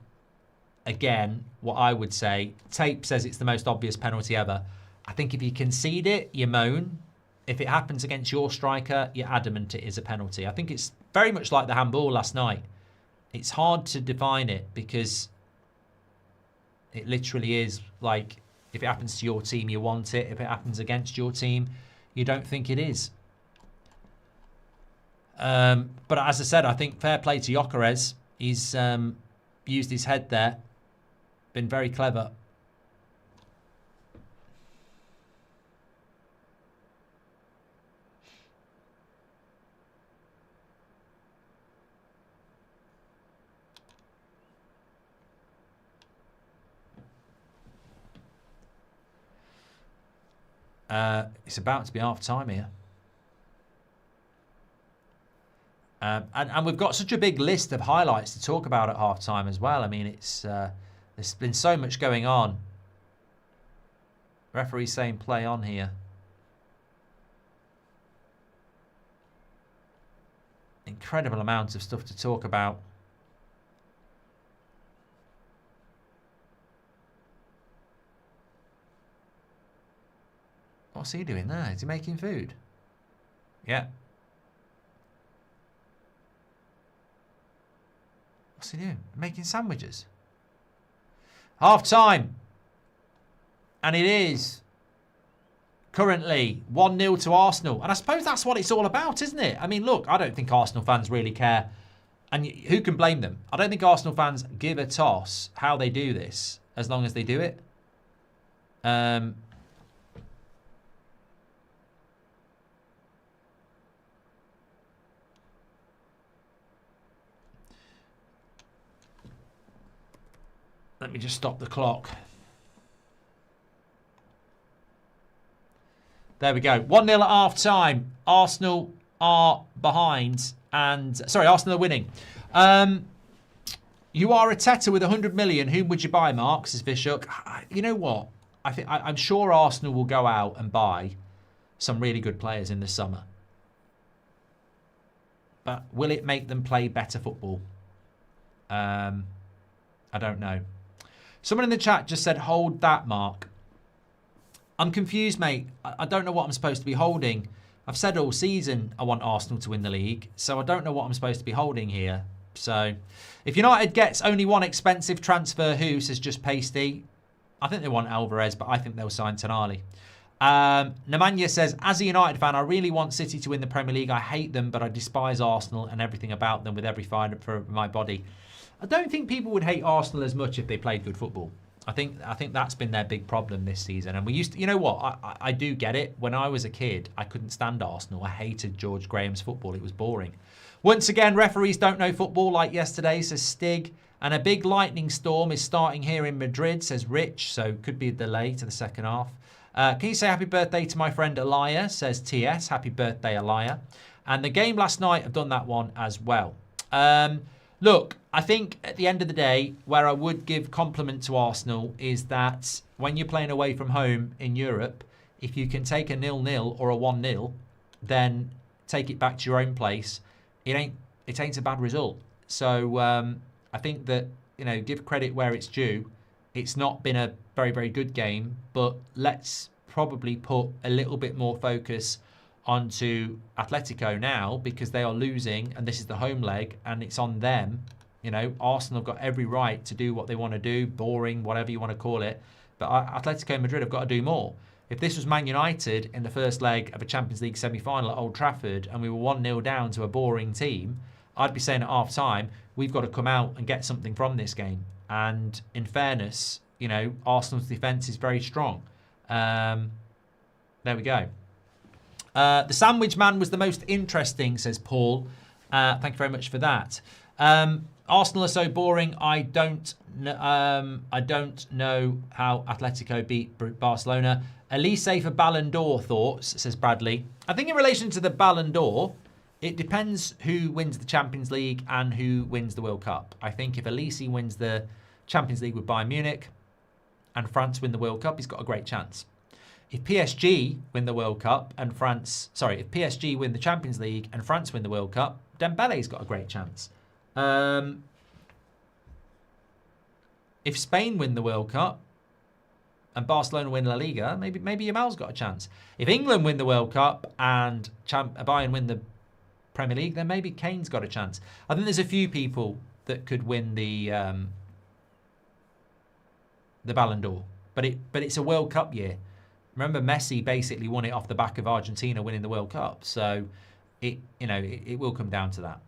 again, what I would say, tape says it's the most obvious penalty ever. I think if you concede it, you moan. If it happens against your striker, you're adamant it is a penalty. I think it's very much like the handball last night. It's hard to define it because it literally is like, if it happens to your team, you want it. If it happens against your team, you don't think it is. But as I said, I think fair play to Gyökeres. He's used his head there. Been very clever. It's about to be half time here. And we've got such a big list of highlights to talk about at half-time as well. I mean, it's there's been so much going on. Referee saying play on here. Incredible amounts of stuff to talk about. What's he doing there? Is he making food? Yeah. What's he doing? Making sandwiches. Half time. And it is currently 1-0 to Arsenal. And I suppose that's what it's all about, isn't it? I mean, look, I don't think Arsenal fans really care. And who can blame them? I don't think Arsenal fans give a toss how they do this, as long as they do it. Let me just stop the clock. There we go. 1-0 at half-time. Arsenal are behind. Arsenal are winning. You are a Teta with 100 million. Whom would you buy, Mark? Says Vishuk. You know what? I'm sure Arsenal will go out and buy some really good players in the summer. But will it make them play better football? I don't know. Someone in the chat just said, hold that, Mark. I'm confused, mate. I don't know what I'm supposed to be holding. I've said all season I want Arsenal to win the league, so I don't know what I'm supposed to be holding here. So, if United gets only one expensive transfer, who, says Just Pasty? I think they want Alvarez, but I think they'll sign Tonali. Nemanja says, as a United fan, I really want City to win the Premier League. I hate them, but I despise Arsenal and everything about them with every fibre for my body. I don't think people would hate Arsenal as much if they played good football. I think that's been their big problem this season. And we used to, you know what, I do get it. When I was a kid, I couldn't stand Arsenal. I hated George Graham's football. It was boring. Once again, referees don't know football like yesterday, says Stig. And a big lightning storm is starting here in Madrid, says Rich. So could be a delay to the second half. Can you say happy birthday to my friend Elia, says TS. Happy birthday, Elia. And the game last night, I've done that one as well. Look, I think at the end of the day, where I would give compliment to Arsenal is that when you're playing away from home in Europe, if you can take a 0-0 or a 1-0, then take it back to your own place. It ain't a bad result. So I think that, give credit where it's due. It's not been a very, very good game, but let's probably put a little bit more focus onto Atletico now because they are losing and this is the home leg and it's on them. Arsenal have got every right to do what they want to do, boring, whatever you want to call it. But Atletico Madrid have got to do more. If this was Man United in the first leg of a Champions League semi-final at Old Trafford and we were 1-0 down to a boring team, I'd be saying at half-time, we've got to come out and get something from this game. And in fairness, Arsenal's defence is very strong. There we go. The sandwich man was the most interesting, says Paul. Thank you very much for that. Arsenal are so boring. I don't know how Atletico beat Barcelona. Elise for Ballon d'Or thoughts, says Bradley. I think in relation to the Ballon d'Or, it depends who wins the Champions League and who wins the World Cup. I think if Elise wins the Champions League with Bayern Munich and France win the World Cup, he's got a great chance. If PSG win the World Cup and if PSG win the Champions League and France win the World Cup, Dembele's got a great chance. If Spain win the World Cup and Barcelona win La Liga, maybe Yamal's got a chance. If England win the World Cup and Bayern win the Premier League, then maybe Kane's got a chance. I think there's a few people that could win the Ballon d'Or, but it's a World Cup year. Remember, Messi basically won it off the back of Argentina winning the World Cup. So it will come down to that.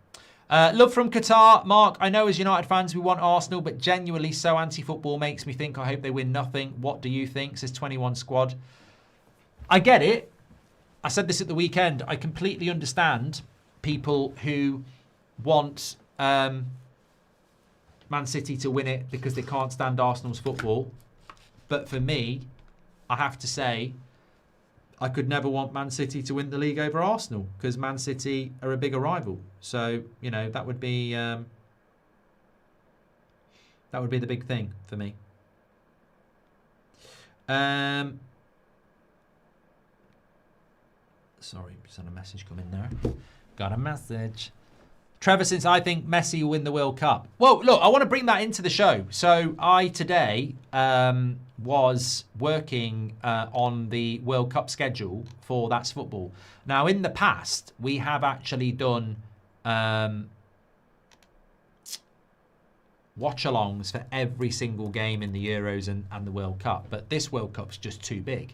Love from Qatar. Mark, I know as United fans we want Arsenal, but genuinely so anti-football makes me think I hope they win nothing. What do you think? Says 21 Squad. I get it. I said this at the weekend. I completely understand people who want Man City to win it because they can't stand Arsenal's football. But for me, I have to say, I could never want Man City to win the league over Arsenal because Man City are a bigger rival. So, that would be the big thing for me. Sorry, just had a message come in there. Got a message. Trevor, since I think Messi will win the World Cup. Well, look, I want to bring that into the show. So I today was working on the World Cup schedule for That's Football. Now, in the past, we have actually done watch-alongs for every single game in the Euros and the World Cup. But this World Cup's just too big.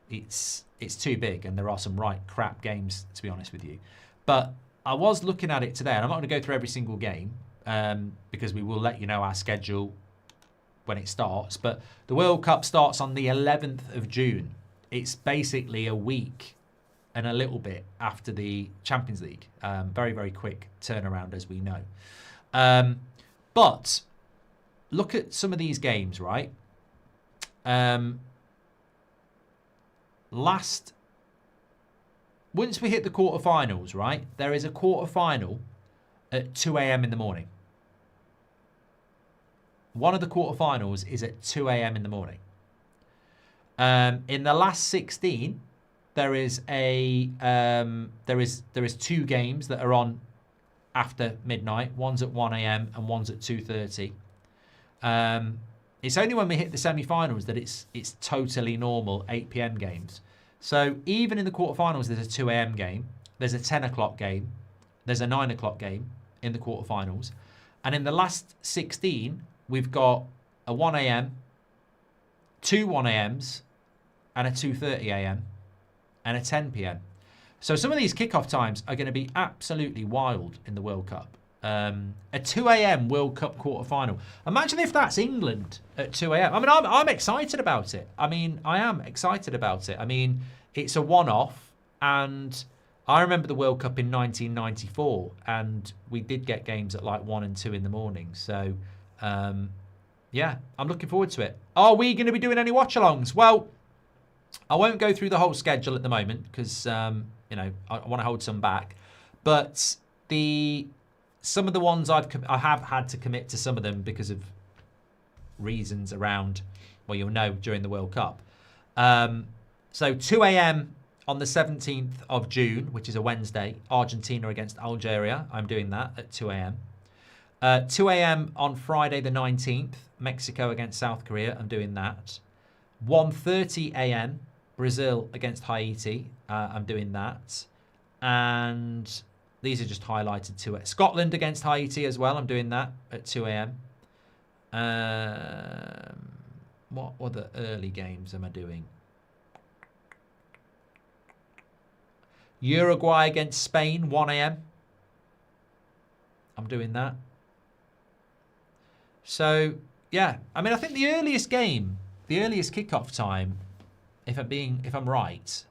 It's too big, and there are some right crap games, to be honest with you. But I was looking at it today, and I'm not going to go through every single game because we will let you know our schedule when it starts. But the World Cup starts on the 11th of June. It's basically a week and a little bit after the Champions League. Very, very quick turnaround, as we know. But look at some of these games, right? Once we hit the quarterfinals, right, there is a quarterfinal at 2 a.m. in the morning. One of the quarterfinals is at 2 a.m. in the morning. In the last 16, there is two games that are on after midnight. One's at 1 a.m. and one's at 2:30. It's only when we hit the semi-finals that it's totally normal 8 p.m. games. So even in the quarterfinals, there's a 2 a.m. game, there's a 10 o'clock game, there's a 9 o'clock game in the quarterfinals. And in the last 16, we've got a 1 a.m., 2 1 a.m.s, and a 2:30 a.m., and a 10 p.m. So some of these kickoff times are going to be absolutely wild in the World Cup. A 2 a.m. World Cup quarterfinal. Imagine if that's England at 2 a.m. I mean, I'm excited about it. I am excited about it. I mean, it's a one-off, and I remember the World Cup in 1994, and we did get games at like 1 and 2 in the morning. So, yeah, I'm looking forward to it. Are we going to be doing any watch-alongs? Well, I won't go through the whole schedule at the moment because, I want to hold some back. But some of the ones I have had to commit to some of them because of reasons around, well, you'll know during the World Cup. So 2 a.m. on the 17th of June, which is a Wednesday, Argentina against Algeria. I'm doing that at 2 a.m. 2 a.m. on Friday the 19th, Mexico against South Korea. I'm doing that. 1:30 a.m. Brazil against Haiti. I'm doing that. And these are just highlighted to it. Scotland against Haiti as well. I'm doing that at 2 a.m. What other early games am I doing? Uruguay against Spain, 1 a.m. I'm doing that. So, yeah. I mean, I think the earliest game, the earliest kickoff time, if I'm right,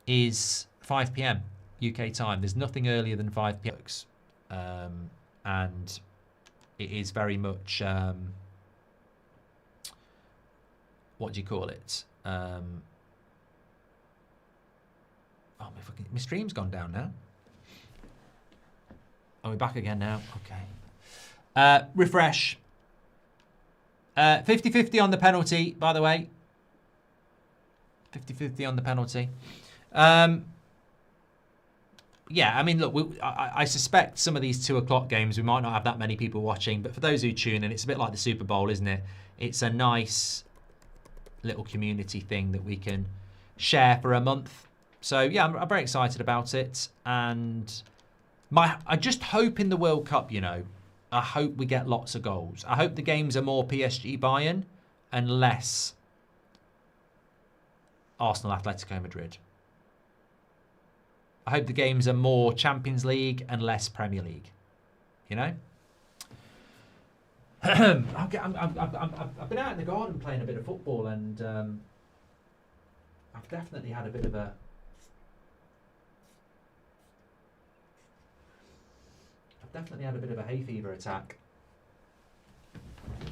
is 5 p.m. UK time. There's nothing earlier than 5 p.m. And it is very much, what do you call it? My stream's gone down now. Are we back again now? Okay. Refresh. 50-50 on the penalty, by the way. 50-50 on the penalty. Yeah, I mean, look, I suspect some of these 2 o'clock games, we might not have that many people watching, but for those who tune in, it's a bit like the Super Bowl, isn't it? It's a nice little community thing that we can share for a month. So, yeah, I'm very excited about it. And I just hope in the World Cup, you know, I hope we get lots of goals. I hope the games are more PSG Bayern and less Arsenal Atletico Madrid. I hope the games are more Champions League and less Premier League. You know? I've been out in the garden playing a bit of football, and I've definitely had a bit of a hay fever attack.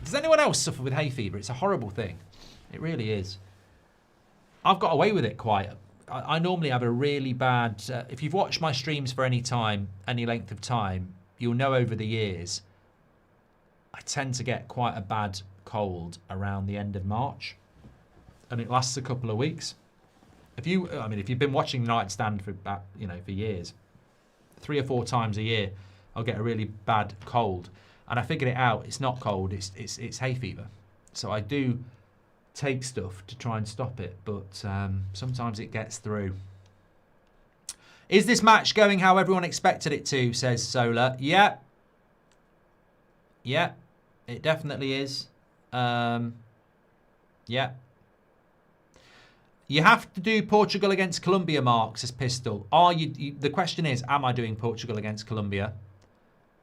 Does anyone else suffer with hay fever? It's a horrible thing. It really is. I've got away with it quite. I normally have a really bad... if you've watched my streams for any time, any length of time, you'll know over the years, I tend to get quite a bad cold around the end of March. And it lasts a couple of weeks. If you've been watching United Stand for years, 3 or 4 times a year, I'll get a really bad cold. And I figured it out. It's not cold. It's hay fever. So I do take stuff to try and stop it, but sometimes it gets through. Is this match going how everyone expected it to, says Solar. Yeah. Yeah, it definitely is. Yeah. You have to do Portugal against Colombia, Mark, says Pistol. The question is, am I doing Portugal against Colombia?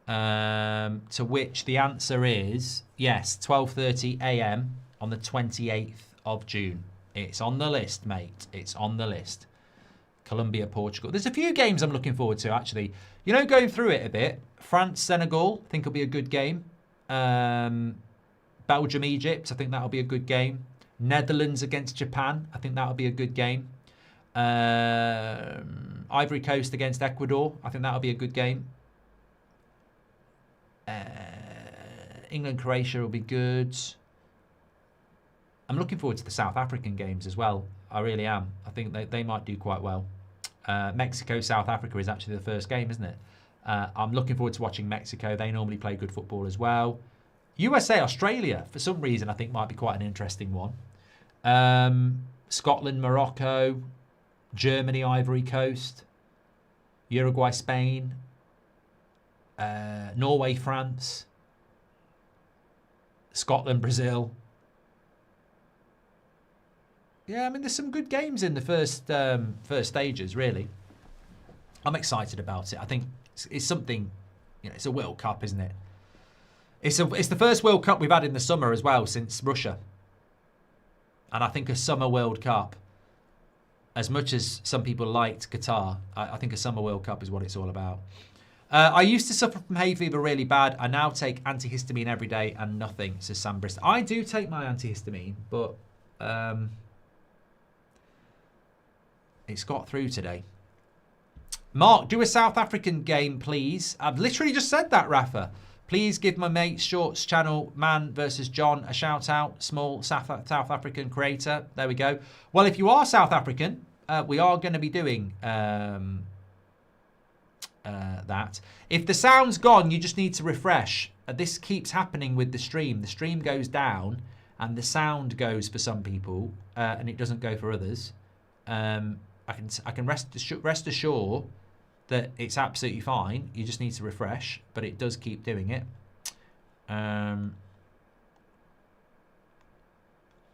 To which the answer is yes, 12:30 a.m. on the 28th of June. It's on the list, mate. It's on the list. Colombia, Portugal. There's a few games I'm looking forward to, actually. You know, going through it a bit. France, Senegal, I think will be a good game. Belgium, Egypt, I think that'll be a good game. Netherlands against Japan, I think that'll be a good game. Ivory Coast against Ecuador, I think that'll be a good game. England, Croatia will be good. I'm looking forward to the South African games as well. I really am. I think they might do quite well. Mexico, South Africa is actually the first game, isn't it? I'm looking forward to watching Mexico. They normally play good football as well. USA, Australia, for some reason, I think might be quite an interesting one. Scotland, Morocco, Germany, Ivory Coast, Uruguay, Spain, Norway, France, Scotland, Brazil. Yeah, I mean, there's some good games in the first stages, really. I'm excited about it. I think it's something, you know, it's a World Cup, isn't it? It's the first World Cup we've had in the summer as well since Russia. And I think a summer World Cup, as much as some people liked Qatar, I think a summer World Cup is what it's all about. I used to suffer from hay fever really bad. I now take antihistamine every day and nothing, says Sam Brist. I do take my antihistamine, but it's got through today. Mark, do a South African game, please. I've literally just said that, Rafa. Please give my mate Shorts channel, Man versus John, a shout out. Small South African creator. There we go. Well, if you are South African, we are going to be doing that. If the sound's gone, you just need to refresh. This keeps happening with the stream. The stream goes down and the sound goes for some people and it doesn't go for others. I can rest assured that it's absolutely fine. You just need to refresh, but it does keep doing it. I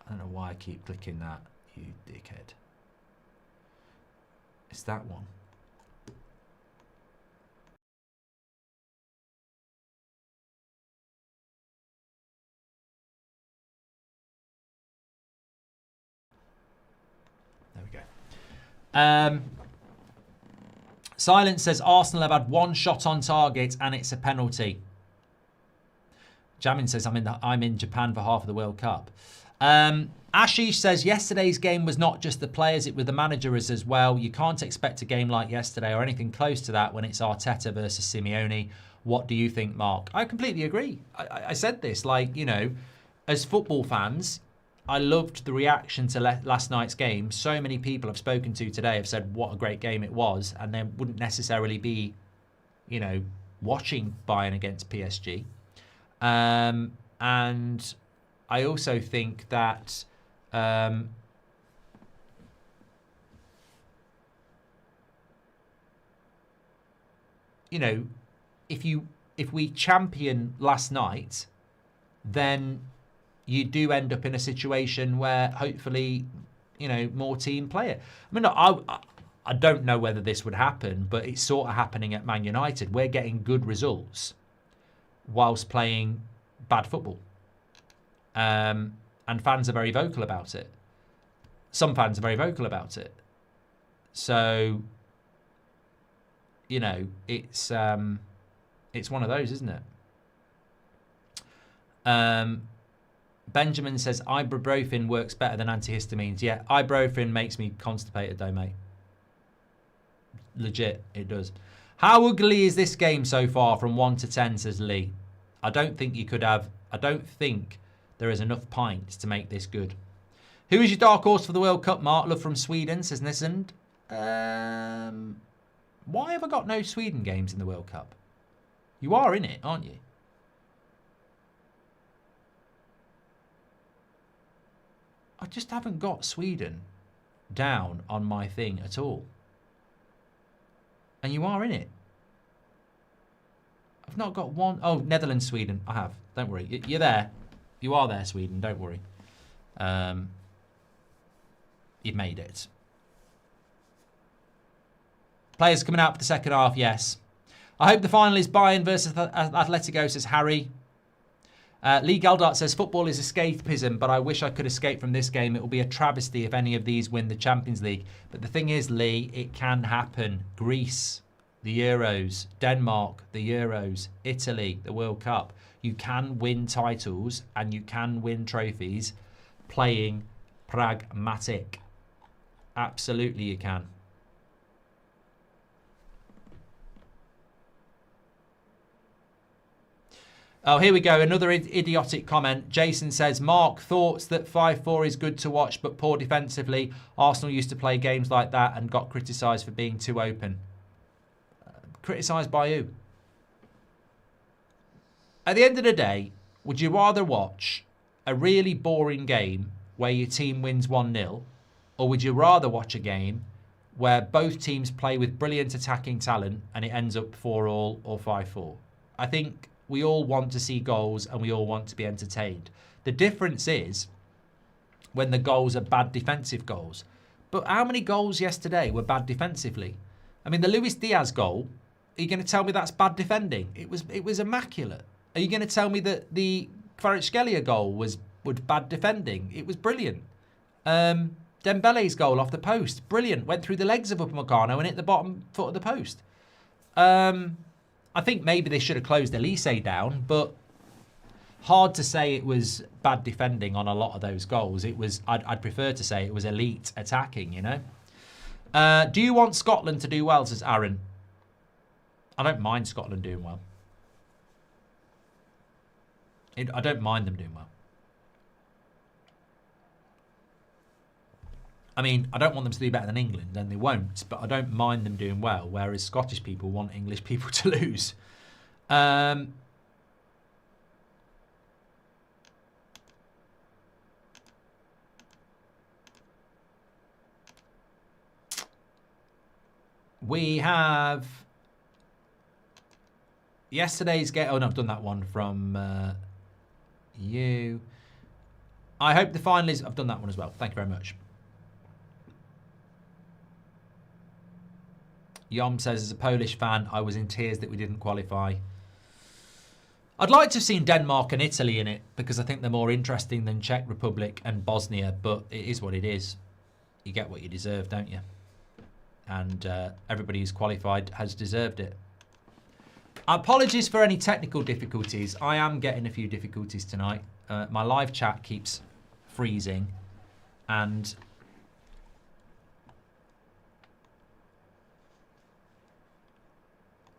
don't know why I keep clicking that, you dickhead. It's that one. There we go. Silence says Arsenal have had one shot on target and it's a penalty. Jamin says I'm in Japan for half of the World Cup. Ashish says yesterday's game was not just the players, it was the managers as well. You can't expect a game like yesterday or anything close to that when it's Arteta versus Simeone. What do you think, Mark? I completely agree. I said this, like, you know, as football fans, I loved the reaction to last night's game. So many people I've spoken to today have said what a great game it was, and they wouldn't necessarily be, you know, watching Bayern against PSG. And I also think that you know, if we champion last night, then you do end up in a situation where hopefully, you know, more team play it. I mean, I don't know whether this would happen, but it's sort of happening at Man United. We're getting good results whilst playing bad football. And fans are very vocal about it. Some fans are very vocal about it. So, you know, it's one of those, isn't it? Benjamin says ibuprofen works better than antihistamines. Yeah, ibuprofen makes me constipated though, mate. Legit, it does. How ugly is this game so far from 1 to 10, says Lee. I don't think there is enough pints to make this good. Who is your dark horse for the World Cup, Mark? Love from Sweden, says Nisand. Why have I got no Sweden games in the World Cup? You are in it, aren't you? I just haven't got Sweden down on my thing at all. And you are in it. I've not got one. Oh, Netherlands, Sweden. I have. Don't worry. You're there. You are there, Sweden. Don't worry. You've made it. Players coming out for the second half, yes. I hope the final is Bayern versus Atletico, says Harry. Lee Galdart says, football is escapism, but I wish I could escape from this game. It will be a travesty if any of these win the Champions League. But the thing is, Lee, it can happen. Greece, the Euros. Denmark, the Euros. Italy, the World Cup. You can win titles and you can win trophies playing pragmatic. Absolutely you can. Oh, here we go. Another idiotic comment. Jason says, Mark, thoughts that 5-4 is good to watch but poor defensively. Arsenal used to play games like that and got criticised for being too open. Criticised by who? At the end of the day, would you rather watch a really boring game where your team wins 1-0, or would you rather watch a game where both teams play with brilliant attacking talent and it ends up 4-4 or 5-4? I think we all want to see goals and we all want to be entertained. The difference is when the goals are bad defensive goals. But how many goals yesterday were bad defensively? I mean, the Luis Diaz goal, are you going to tell me that's bad defending? It was immaculate. Are you going to tell me that the Kvaratskhelia goal was bad defending? It was brilliant. Dembele's goal off the post, brilliant. Went through the legs of Upamecano and hit the bottom foot of the post. I think maybe they should have closed Elise down, but hard to say it was bad defending on a lot of those goals. It was, I'd prefer to say it was elite attacking, you know. Do you want Scotland to do well, says Aaron? I don't mind Scotland doing well. I don't mind them doing well. I mean, I don't want them to do better than England, and they won't, but I don't mind them doing well, whereas Scottish people want English people to lose. We have yesterday's game. Oh, no, I've done that one from you. I hope the final is... I've done that one as well. Thank you very much. Yom says, as a Polish fan, I was in tears that we didn't qualify. I'd like to have seen Denmark and Italy in it because I think they're more interesting than Czech Republic and Bosnia, but it is what it is. You get what you deserve, don't you? And everybody who's qualified has deserved it. Apologies for any technical difficulties. I am getting a few difficulties tonight. My live chat keeps freezing, and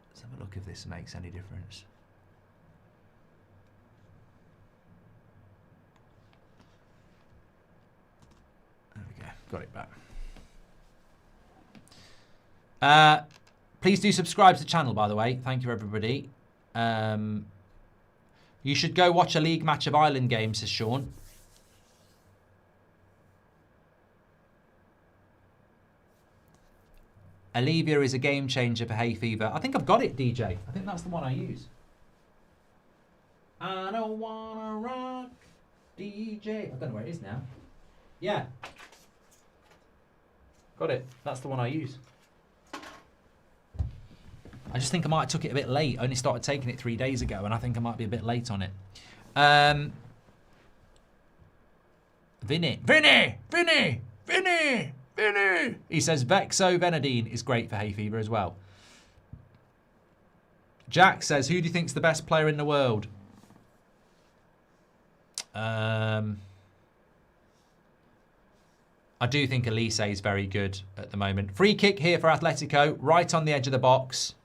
let's have a look if this makes any difference. There we go. Got it back. Please do subscribe to the channel, by the way. Thank you, everybody. You should go watch a league match of Ireland games, says Sean. Alivia is a game changer for hay fever. I think I've got it, DJ. I think that's the one I use. I don't wanna rock, DJ. I don't know where it is now. Yeah. Got it. That's the one I use. I just think I might have took it a bit late. I only started taking it 3 days ago, and I think I might be a bit late on it. Vinny! He says Vexovenadine is great for hay fever as well. Jack says, who do you think's the best player in the world? I do think Elise is very good at the moment. Free kick here for Atletico, right on the edge of the box.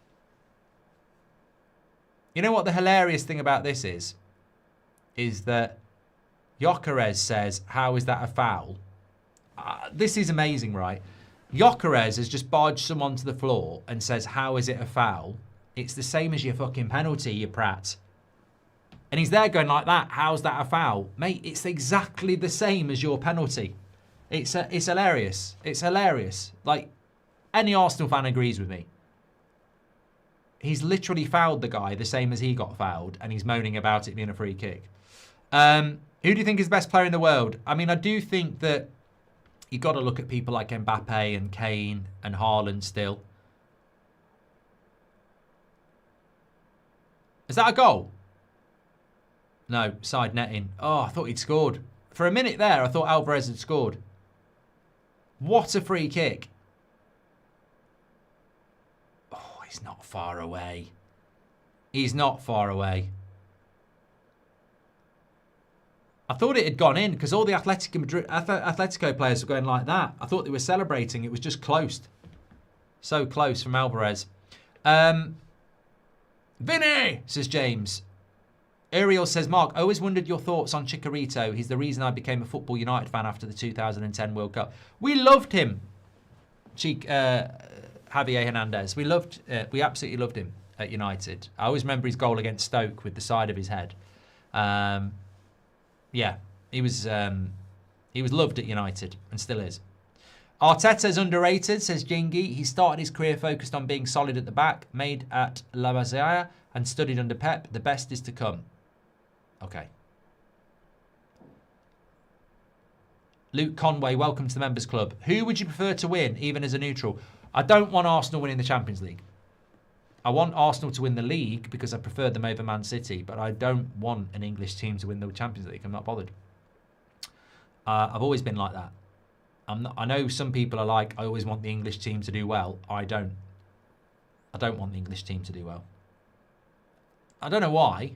You know what the hilarious thing about this is? Is that Gyökeres says, how is that a foul? This is amazing, right? Gyökeres has just barged someone to the floor and says, how is it a foul? It's the same as your fucking penalty, you prat. And he's there going like that, how's that a foul? Mate, it's exactly the same as your penalty. It's hilarious. It's hilarious. Like, any Arsenal fan agrees with me. He's literally fouled the guy the same as he got fouled, and he's moaning about it being a free kick. Who do you think is the best player in the world? I mean, I do think that you've got to look at people like Mbappe and Kane and Haaland still. Is that a goal? No, side netting. Oh, I thought he'd scored. For a minute there, I thought Alvarez had scored. What a free kick. Oh, he's not far away. He's not far away. I thought it had gone in because all the Atletico players were going like that. I thought they were celebrating. It was just close. So close from Alvarez. Vinny, says James. Ariel says, Mark, I always wondered your thoughts on Chicharito. He's the reason I became a Football United fan after the 2010 World Cup. We loved him, Javier Hernandez. We absolutely loved him at United. I always remember his goal against Stoke with the side of his head. Yeah, he was loved at United and still is. Arteta's underrated, says Jingy. He started his career focused on being solid at the back, made at La Masia and studied under Pep. The best is to come. Okay. Luke Conway, welcome to the Members Club. Who would you prefer to win, even as a neutral? I don't want Arsenal winning the Champions League. I want Arsenal to win the league because I prefer them over Man City, but I don't want an English team to win the Champions League. I'm not bothered. I've always been like that. I know some people are like, I always want the English team to do well. I don't want the English team to do well. I don't know why.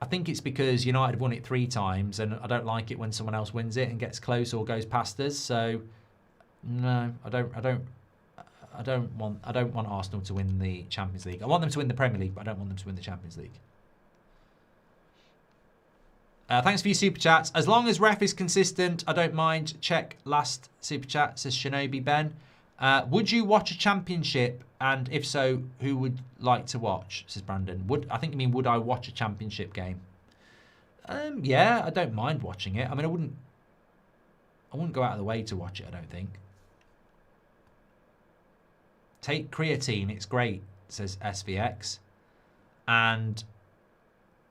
I think it's because United have won it 3 times, and I don't like it when someone else wins it and gets close or goes past us. So, no, I I don't want Arsenal to win the Champions League. I want them to win the Premier League, but I don't want them to win the Champions League. Thanks for your super chats. As long as ref is consistent, I don't mind. Check last super chat, says Shinobi Ben. Would you watch a championship? And if so, who would like to watch? Says Brandon. I think you mean, would I watch a championship game? Yeah, I don't mind watching it. I mean, I wouldn't go out of the way to watch it, I don't think. Take creatine, it's great, says SVX. And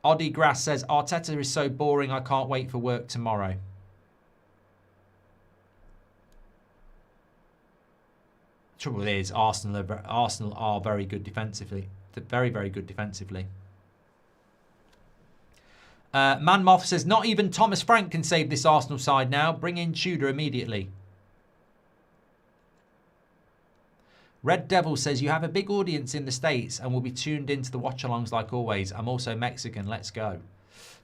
Oddie Grass says, Arteta is so boring, I can't wait for work tomorrow. Trouble is, Arsenal are very good defensively. Very, very good defensively. Manmoth says, not even Thomas Frank can save this Arsenal side now. Bring in Tudor immediately. Red Devil says, you have a big audience in the States and will be tuned into the watch-alongs like always. I'm also Mexican. Let's go.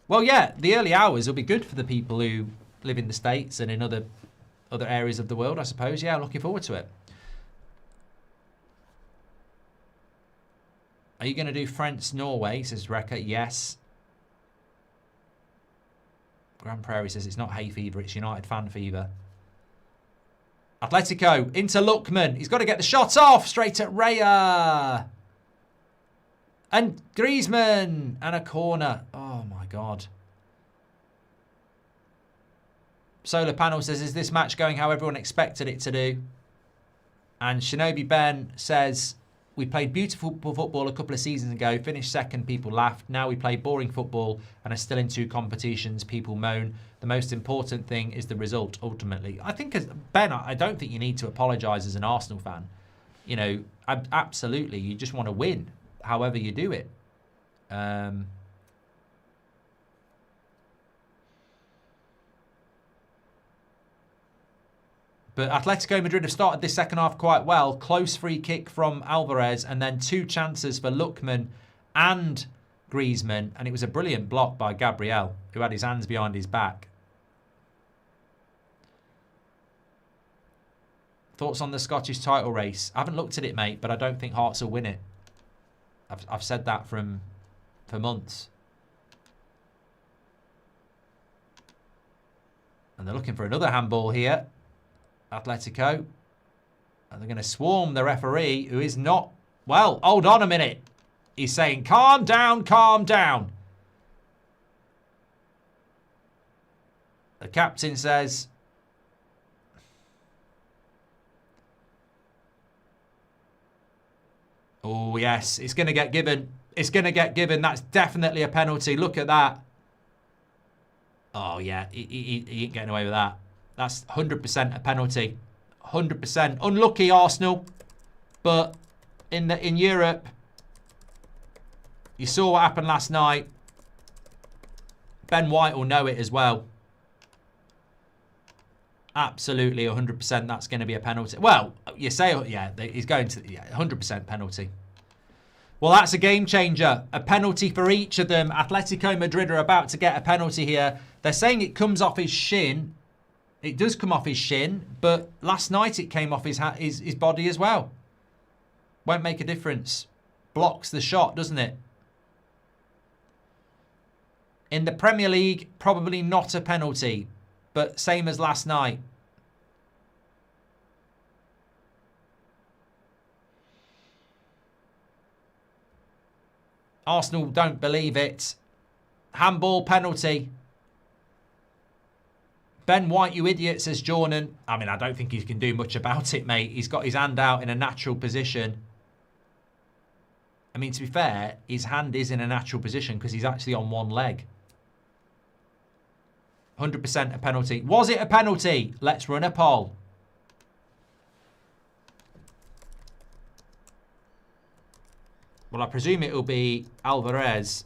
Well, yeah, the early hours will be good for the people who live in the States and in other areas of the world, I suppose. Yeah, I'm looking forward to it. Are you going to do France-Norway, says Rekka? Yes. Grand Prairie says it's not hay fever, it's United fan fever. Atletico into Lookman. He's got to get the shot off. Straight at Raya. And Griezmann. And a corner. Oh, my God. Solar Panel says, is this match going how everyone expected it to do? And Shinobi Ben says, we played beautiful football a couple of seasons ago, finished second, people laughed. Now we play boring football and are still in 2 competitions, people moan. The most important thing is the result, ultimately. I think, Ben, I don't think you need to apologise as an Arsenal fan. You know, absolutely, you just want to win, however you do it. But Atletico Madrid have started this second half quite well. Close free kick from Alvarez and then 2 chances for Lookman and Griezmann. And it was a brilliant block by Gabriel, who had his hands behind his back. Thoughts on the Scottish title race? I haven't looked at it, mate, but I don't think Hearts will win it. I've said that for months. And they're looking for another handball here. Atletico. And they're going to swarm the referee, who is not... Well, hold on a minute. He's saying, calm down, calm down. The captain says... Oh, yes, it's going to get given. It's going to get given. That's definitely a penalty. Look at that. Oh, yeah, he ain't getting away with that. That's 100% a penalty. 100%. Unlucky, Arsenal. But in Europe, you saw what happened last night. Ben White will know it as well. Absolutely, 100% that's going to be a penalty. Well, you say, yeah, he's going to, yeah, 100% penalty. Well, that's a game changer. A penalty for each of them. Atletico Madrid are about to get a penalty here. They're saying it comes off his shin. It does come off his shin, but last night it came off his body as well. Won't make a difference. Blocks the shot, doesn't it? In the Premier League, probably not a penalty, but same as last night. Arsenal don't believe it. Handball penalty. Ben White, you idiot, says Jordan. I mean, I don't think he can do much about it, mate. He's got his hand out in a natural position. I mean, to be fair, his hand is in a natural position because he's actually on one leg. 100% a penalty. Was it a penalty? Let's run a poll. Well, I presume it will be Alvarez.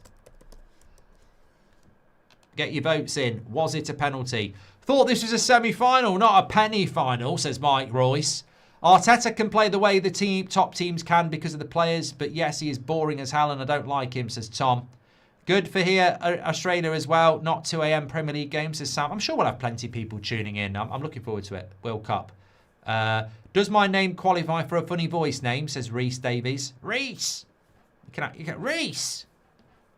Get your votes in. Was it a penalty? Thought this was a semi-final, not a penny final, says Mike Royce. Arteta can play the way the top teams can because of the players, but yes, he is boring as hell and I don't like him, says Tom. Good for here, Australia as well. Not 2 a.m. Premier League games, says Sam. I'm sure we'll have plenty of people tuning in. I'm looking forward to it. World Cup. Does my name qualify for a funny voice name, says Reese Davies. Reese! You can Reese!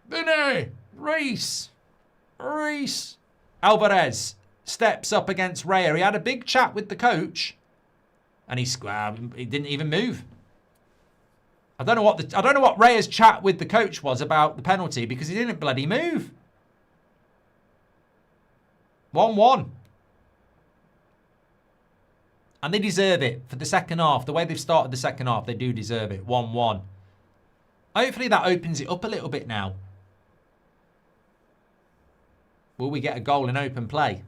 Vinny! Reese! Reese! Alvarez steps up against Raya. He had a big chat with the coach. And he didn't even move. I don't know what Raya's chat with the coach was about the penalty because he didn't bloody move. 1-1. And they deserve it for the second half. The way they've started the second half, they do deserve it. 1-1. Hopefully that opens it up a little bit now. Will we get a goal in open play?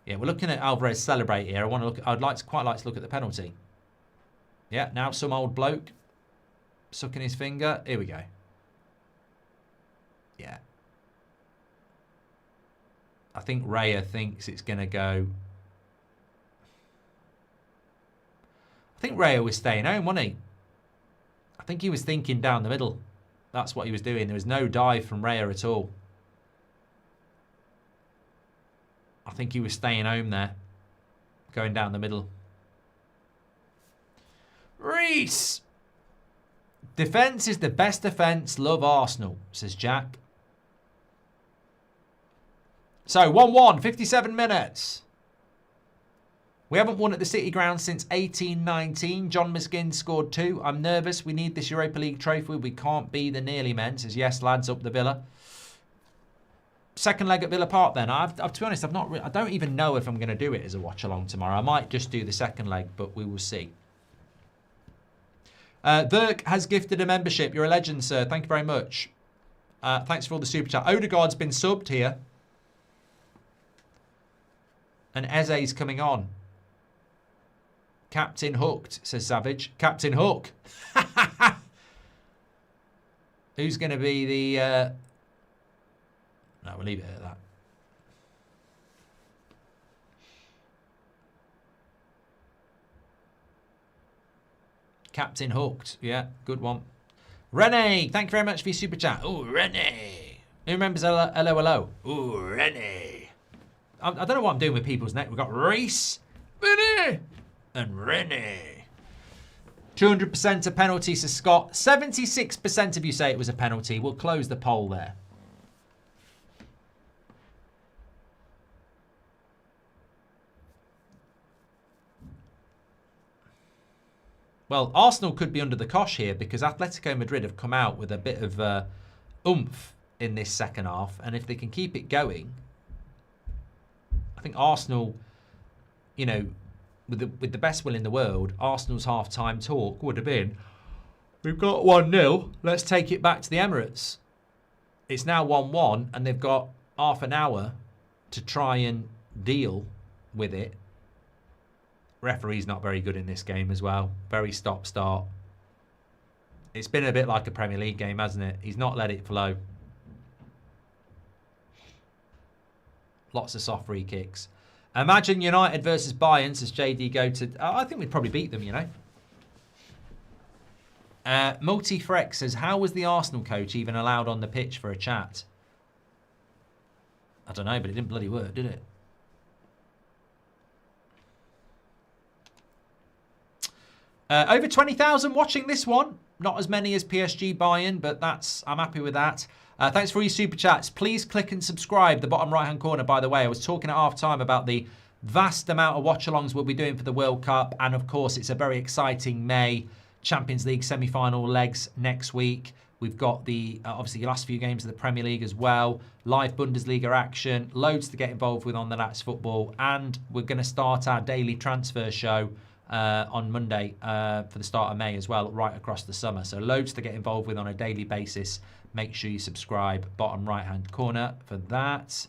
Yeah, we're looking at Alvarez celebrate here. I'd quite like to look at the penalty. Yeah, now some old bloke sucking his finger. Here we go. Yeah. I think Raya thinks it's going to go. I think Raya was staying home, wasn't he? I think he was thinking down the middle. That's what he was doing. There was no dive from Raya at all. I think he was staying home there. Going down the middle. Reese! Defence is the best defence. Love Arsenal, says Jack. So, 1-1, 57 minutes. We haven't won at the City Ground since 1819. John Miskin scored 2. I'm nervous. We need this Europa League trophy. We can't be the nearly men, says yes, lads, up the Villa. Second leg at Villa Park then. To be honest, I don't even know if I'm going to do it as a watch-along tomorrow. I might just do the second leg, but we will see. Dirk has gifted a membership. You're a legend, sir. Thank you very much. Thanks for all the super chat. Odegaard's been subbed here. And Eze's coming on. Captain Hooked, says Savage. Captain Hook. Who's going to be the... No, we'll leave it at that. Captain Hooked. Yeah, good one. Rene, thank you very much for your super chat. Oh, Rene. Who remembers hello, hello? Oh, Rene. I don't know what I'm doing with people's names. We've got Reese, Vinny, and Rene. 200% a penalty, says Scott. 76% of you say it was a penalty. We'll close the poll there. Well, Arsenal could be under the cosh here because Atletico Madrid have come out with a bit of oomph in this second half. And if they can keep it going, I think Arsenal, you know, with the best will in the world, Arsenal's half-time talk would have been, we've got 1-0, let's take it back to the Emirates. It's now 1-1 and they've got half an hour to try and deal with it. Referee's not very good in this game as well. Very stop-start. It's been a bit like a Premier League game, hasn't it? He's not let it flow. Lots of soft free kicks. Imagine United versus Bayern, says JD Go to... I think we'd probably beat them, you know. Multi-Frex says, how was the Arsenal coach even allowed on the pitch for a chat? I don't know, but it didn't bloody work, did it? Over 20,000 watching this one. Not as many as PSG Bayern, but I'm happy with that. Thanks for all your super chats. Please click and subscribe. The bottom right-hand corner, by the way. I was talking at half-time about the vast amount of watch-alongs we'll be doing for the World Cup. And, of course, it's a very exciting May Champions League semi-final legs next week. We've got the, obviously, the last few games of the Premier League as well. Live Bundesliga action. Loads to get involved with on the That's Football. And we're going to start our daily transfer show on Monday for the start of May as well, right across the summer. So loads to get involved with on a daily basis. Make sure you subscribe, bottom right-hand corner for that.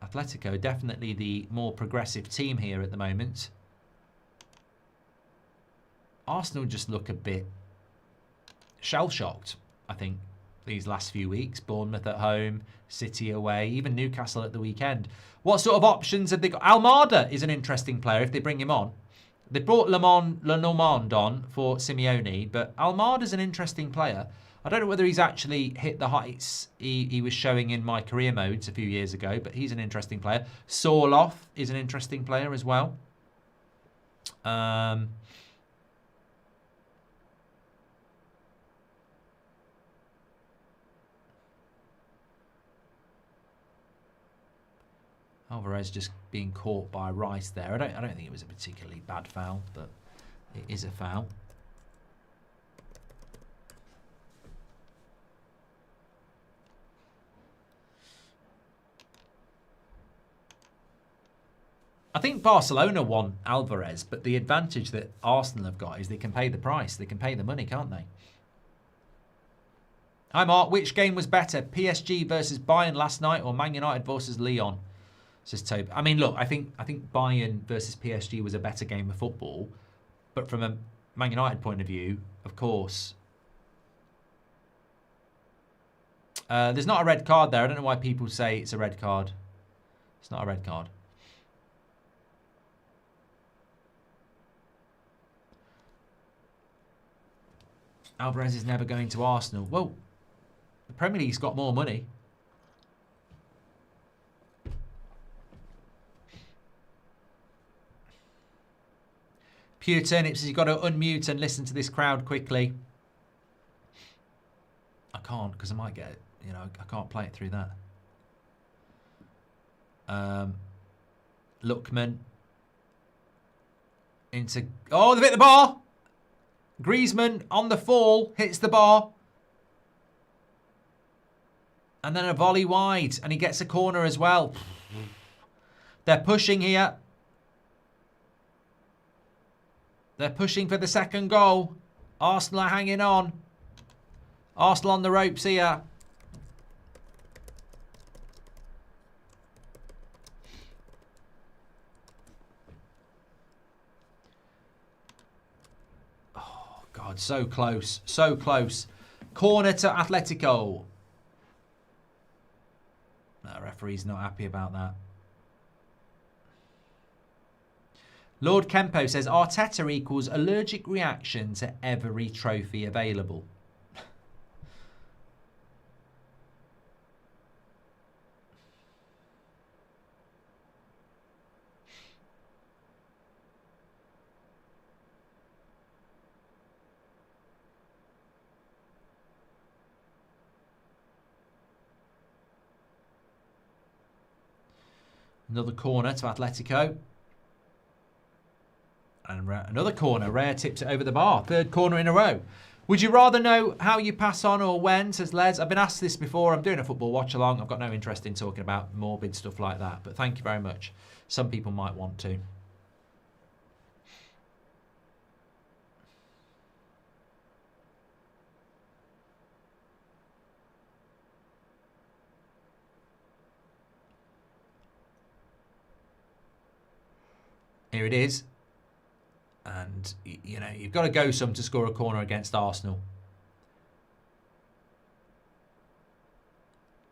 Atletico, definitely the more progressive team here at the moment. Arsenal just look a bit shell-shocked, I think. these last few weeks. Bournemouth at home, City away, even Newcastle at the weekend. What sort of options have they got? Almada is an interesting player if they bring him on. They brought Lenormand on for Simeone, but Almada's an interesting player. I don't know whether he's actually hit the heights he was showing in my career modes a few years ago, but he's an interesting player. Sorloth is an interesting player as well. Alvarez just being caught by Rice there. I don't think it was a particularly bad foul, but it is a foul. I think Barcelona want Alvarez, but the advantage that Arsenal have got is they can pay the price. They can pay the money, can't they? Hi Mark, which game was better? PSG versus Bayern last night or Man United versus Lyon? Says Toby. I mean, look, I think Bayern versus PSG was a better game of football, but from a Man United point of view, of course. There's not a red card there. I don't know why people say it's a red card. It's not a red card. Alvarez is never going to Arsenal. Well, the Premier League's got more money. Pure Turnip says you've got to unmute and listen to this crowd quickly. I can't because I might get it. You know, I can't play it through that. Lookman. Into... Oh, they've hit the bar! Griezmann on the fall, hits the bar. And then a volley wide, and he gets a corner as well. They're pushing here. They're pushing for the second goal. Arsenal are hanging on. Arsenal on the ropes here. God, so close. So close. Corner to Atletico. No, referee's not happy about that. Lord Kempo says Arteta equals allergic reaction to every trophy available. Another corner to Atletico. And another corner. Rare tips it over the bar. Third corner in a row. Would you rather know how you pass on or when, says Les? I've been asked this before. I'm doing a football watch-along. I've got no interest in talking about morbid stuff like that. But thank you very much. Some people might want to. Here it is. And, you know, you've got to go some to score a corner against Arsenal.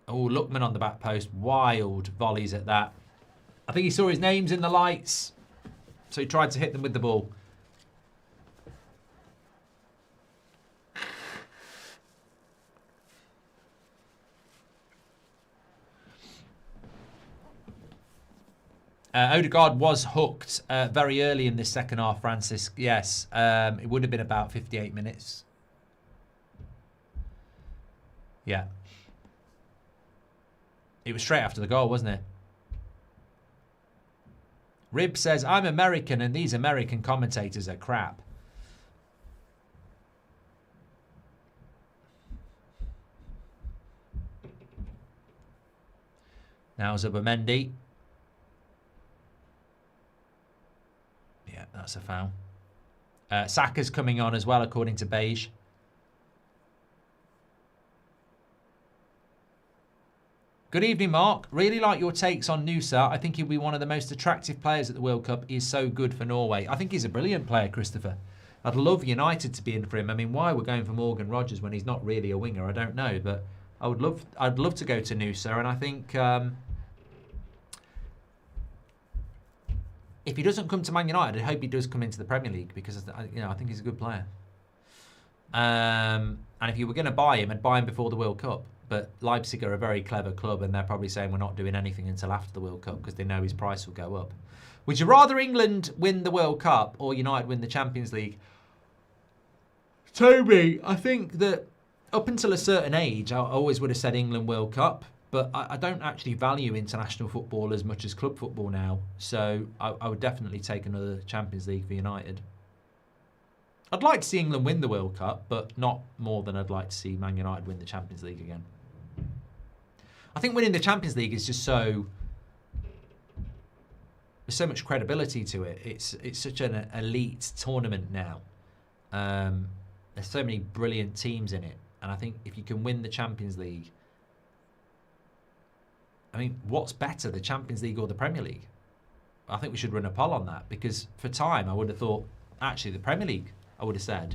Oh, Lookman on the back post. Wild volleys at that. I think he saw his names in the lights. So he tried to hit them with the ball. Odegaard was hooked very early in this second half, Francis. Yes, it would have been about 58 minutes. Yeah. It was straight after the goal, wasn't it? Rib says, I'm American and these American commentators are crap. Now Zubimendi. Yeah, that's a foul. Saka's coming on as well, according to Beige. Good evening, Mark. Really like your takes on Nusa. I think he'll be one of the most attractive players at the World Cup. He's so good for Norway. I think he's a brilliant player, Christopher. I'd love United to be in for him. I mean, why we're going for Morgan Rogers when he's not really a winger, I don't know. But I'd love to go to Noosa, and I think if he doesn't come to Man United, I hope he does come into the Premier League because I think he's a good player. And if you were going to buy him, I'd buy him before the World Cup. But Leipzig are a very clever club, and they're probably saying we're not doing anything until after the World Cup because they know his price will go up. Would you rather England win the World Cup or United win the Champions League? Toby, I think that up until a certain age, I always would have said England World Cup, but I don't actually value international football as much as club football now. So I would definitely take another Champions League for United. I'd like to see England win the World Cup, but not more than I'd like to see Man United win the Champions League again. I think winning the Champions League is just so... There's so much credibility to it. It's such an elite tournament now. There's so many brilliant teams in it. And I think if you can win the Champions League... I mean, what's better, the Champions League or the Premier League? I think we should run a poll on that, because for time I would have thought, actually, the Premier League, I would have said.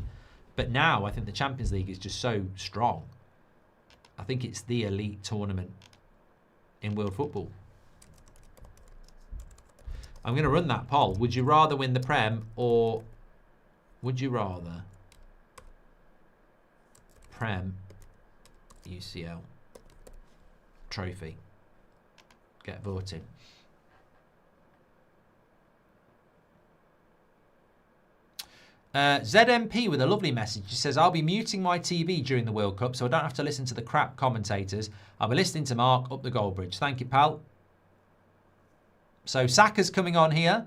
But now I think the Champions League is just so strong. I think it's the elite tournament in world football. I'm going to run that poll. Would you rather win the Prem, or would you rather Prem UCL trophy? Get voted. ZMP with a lovely message. He says, I'll be muting my TV during the World Cup so I don't have to listen to the crap commentators. I'll be listening to Mark up the Goldbridge. Thank you, pal. So Saka's coming on here.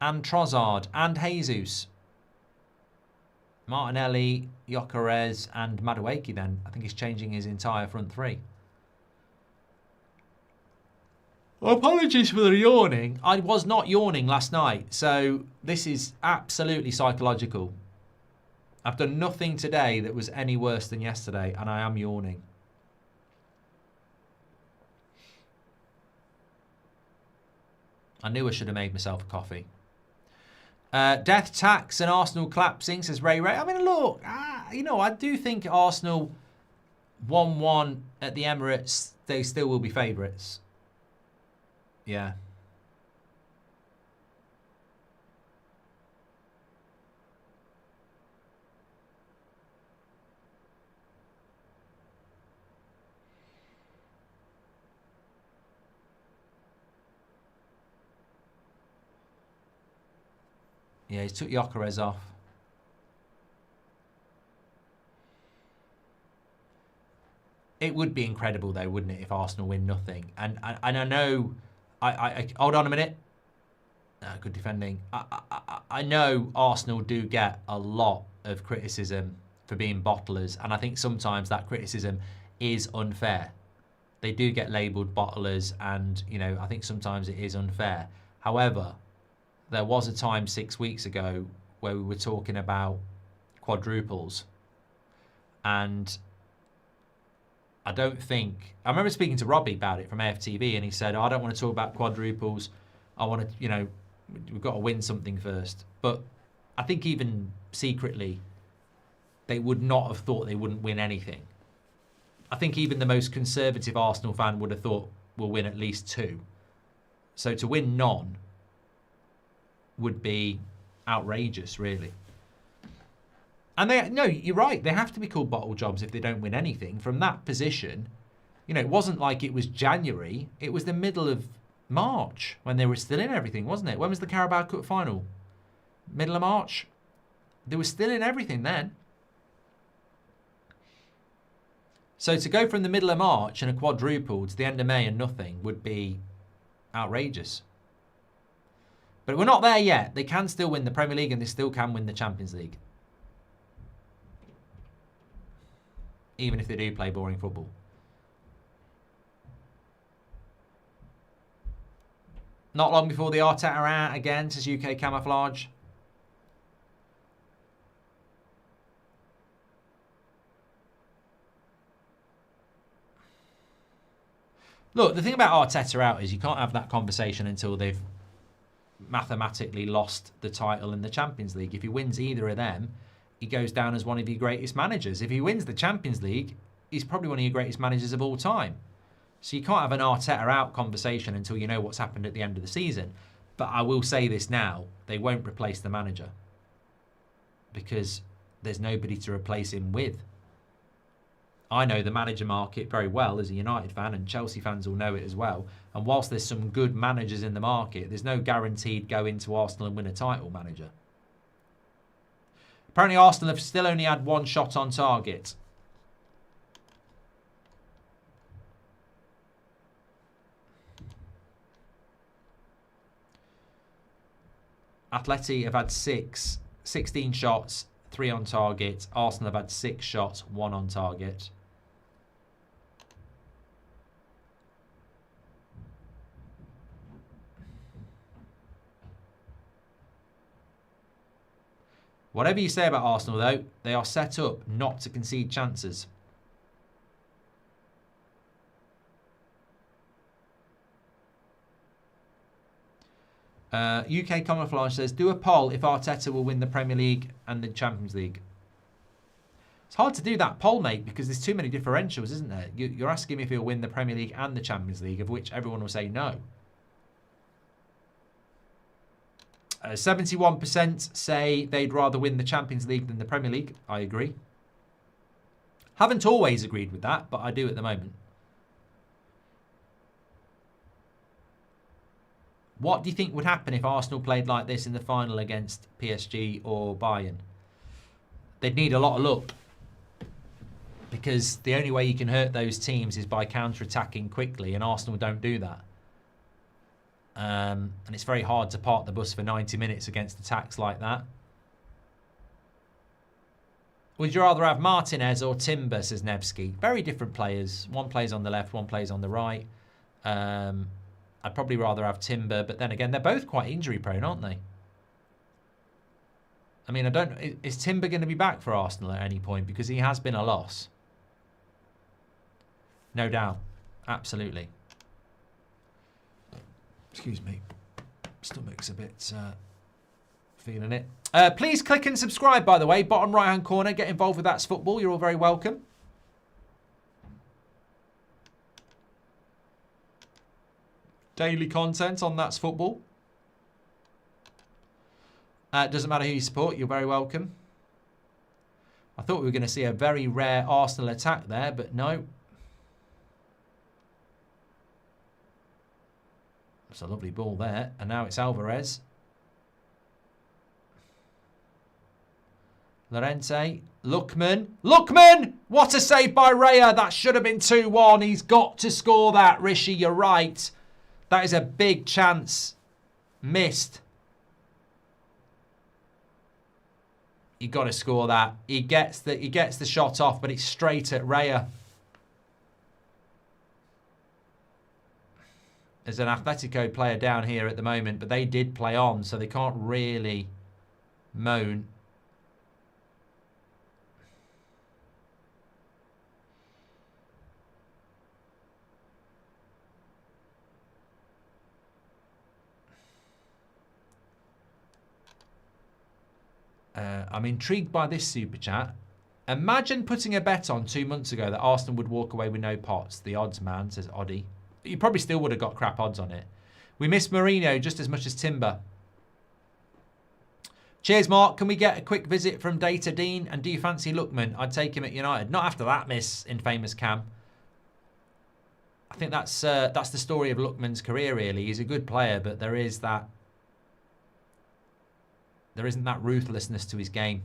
And Trossard and Jesus. Martinelli, Gyökeres and Madueke then. I think he's changing his entire front three. Apologies for the yawning. I was not yawning last night, so this is absolutely psychological. I've done nothing today that was any worse than yesterday, and I am yawning. I knew I should have made myself a coffee. Death tax and Arsenal collapsing, says Ray Ray. I mean, look, you know, I do think Arsenal 1-1 at the Emirates, they still will be favourites. Yeah. Yeah, he took Gyökeres off. It would be incredible, though, wouldn't it, if Arsenal win nothing? And I know... I hold on a minute. Good defending. I know Arsenal do get a lot of criticism for being bottlers, and I think sometimes that criticism is unfair. They do get labelled bottlers, and you know, I think sometimes it is unfair. However, there was a time 6 weeks ago where we were talking about quadruples, and I don't think... I remember speaking to Robbie about it from AFTV, and he said, I don't want to talk about quadruples. I want to, you know, we've got to win something first. But I think even secretly, they would not have thought they wouldn't win anything. I think even the most conservative Arsenal fan would have thought we'll win at least 2. So to win none would be outrageous, really. And no, you're right. They have to be called bottle jobs if they don't win anything. From that position, you know, it wasn't like it was January. It was the middle of March when they were still in everything, wasn't it? When was the Carabao Cup final? Middle of March? They were still in everything then. So to go from the middle of March and a quadruple to the end of May and nothing would be outrageous. But we're not there yet. They can still win the Premier League and they still can win the Champions League. Even if they do play boring football. Not long before the Arteta out again, says UK Camouflage. Look, the thing about Arteta out is you can't have that conversation until they've mathematically lost the title in the Champions League. If he wins either of them, he goes down as one of your greatest managers. If he wins the Champions League, he's probably one of your greatest managers of all time. So you can't have an Arteta out conversation until you know what's happened at the end of the season. But I will say this now, they won't replace the manager because there's nobody to replace him with. I know the manager market very well as a United fan, and Chelsea fans will know it as well. And whilst there's some good managers in the market, there's no guaranteed go into Arsenal and win a title manager. Apparently Arsenal have still only had one shot on target. Atleti have had 16 shots, 3 on target. Arsenal have had 6 shots, 1 on target. Whatever you say about Arsenal, though, they are set up not to concede chances. UK Camouflage says, do a poll if Arteta will win the Premier League and the Champions League. It's hard to do that poll, mate, because there's too many differentials, isn't there? You're asking me if he'll win the Premier League and the Champions League, of which everyone will say no. 71% say they'd rather win the Champions League than the Premier League. I agree. Haven't always agreed with that, but I do at the moment. What do you think would happen if Arsenal played like this in the final against PSG or Bayern? They'd need a lot of luck. Because the only way you can hurt those teams is by counter-attacking quickly, and Arsenal don't do that. And it's very hard to park the bus for 90 minutes against attacks like that. Would you rather have Martinez or Timber, says Nevsky? Very different players. One plays on the left, one plays on the right. I'd probably rather have Timber, but then again, they're both quite injury prone, aren't they? I mean, is Timber going to be back for Arsenal at any point? Because he has been a loss. No doubt. Absolutely. Excuse me. Stomach's a bit feeling it. Please click and subscribe, by the way. Bottom right-hand corner. Get involved with That's Football. You're all very welcome. Daily content on That's Football. Doesn't matter who you support, you're very welcome. I thought we were going to see a very rare Arsenal attack there, but no. It's a lovely ball there. And now it's Alvarez. Llorente. Lookman. Lookman! What a save by Raya. That should have been 2-1. He's got to score that, Rishi. You're right. That is a big chance. Missed. You got to score that. He gets the shot off, but it's straight at Raya. There's an Atletico player down here at the moment, but they did play on, so they can't really moan. I'm intrigued by this super chat. Imagine putting a bet on 2 months ago that Arsenal would walk away with no pots. The odds man, says Oddie. You probably still would have got crap odds on it. We miss Mourinho just as much as Timber. Cheers, Mark. Can we get a quick visit from Data Dean? And do you fancy Lookman? I'd take him at United. Not after that miss, infamous Cam. I think that's the story of Lookman's career, really. He's a good player, but there isn't that ruthlessness to his game.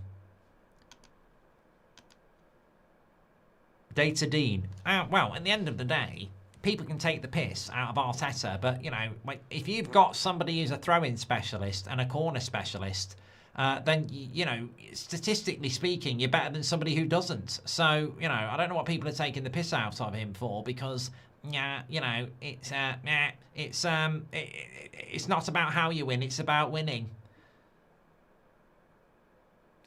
Data Dean. Well, at the end of the day, people can take the piss out of Arteta, but, you know, if you've got somebody who's a throw-in specialist and a corner specialist, then, you know, statistically speaking, you're better than somebody who doesn't. So, you know, I don't know what people are taking the piss out of him for, because, yeah, you know, it's not about how you win, it's about winning.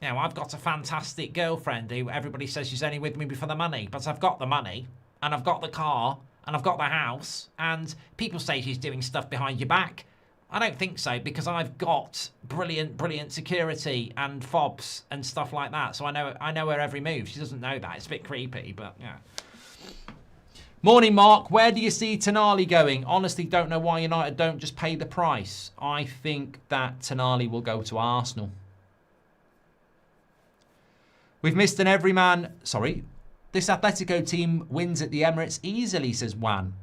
You know, I've got a fantastic girlfriend who everybody says she's only with me for the money, but I've got the money, and I've got the car, and I've got the house, and people say she's doing stuff behind your back. I don't think so, because I've got brilliant security and fobs and stuff like that. So I know her every move. She doesn't know that. It's a bit creepy, but yeah. Morning, Mark. Where do you see Tonali going? Honestly, don't know why United don't just pay the price. I think that Tonali will go to Arsenal. We've missed an everyman. Sorry. This Atletico team wins at the Emirates easily, says Juan.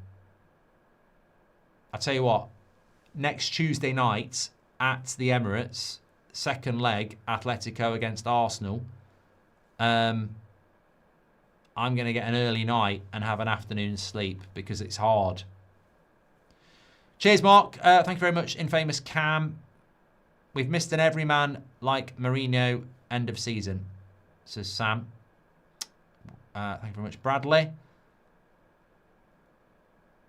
I'll tell you what. Next Tuesday night at the Emirates, second leg, Atletico against Arsenal. I'm going to get an early night and have an afternoon's sleep because it's hard. Cheers, Mark. Thank you very much, Infamous Cam. We've missed an everyman like Mourinho, end of season, says Sam. Thank you very much, Bradley.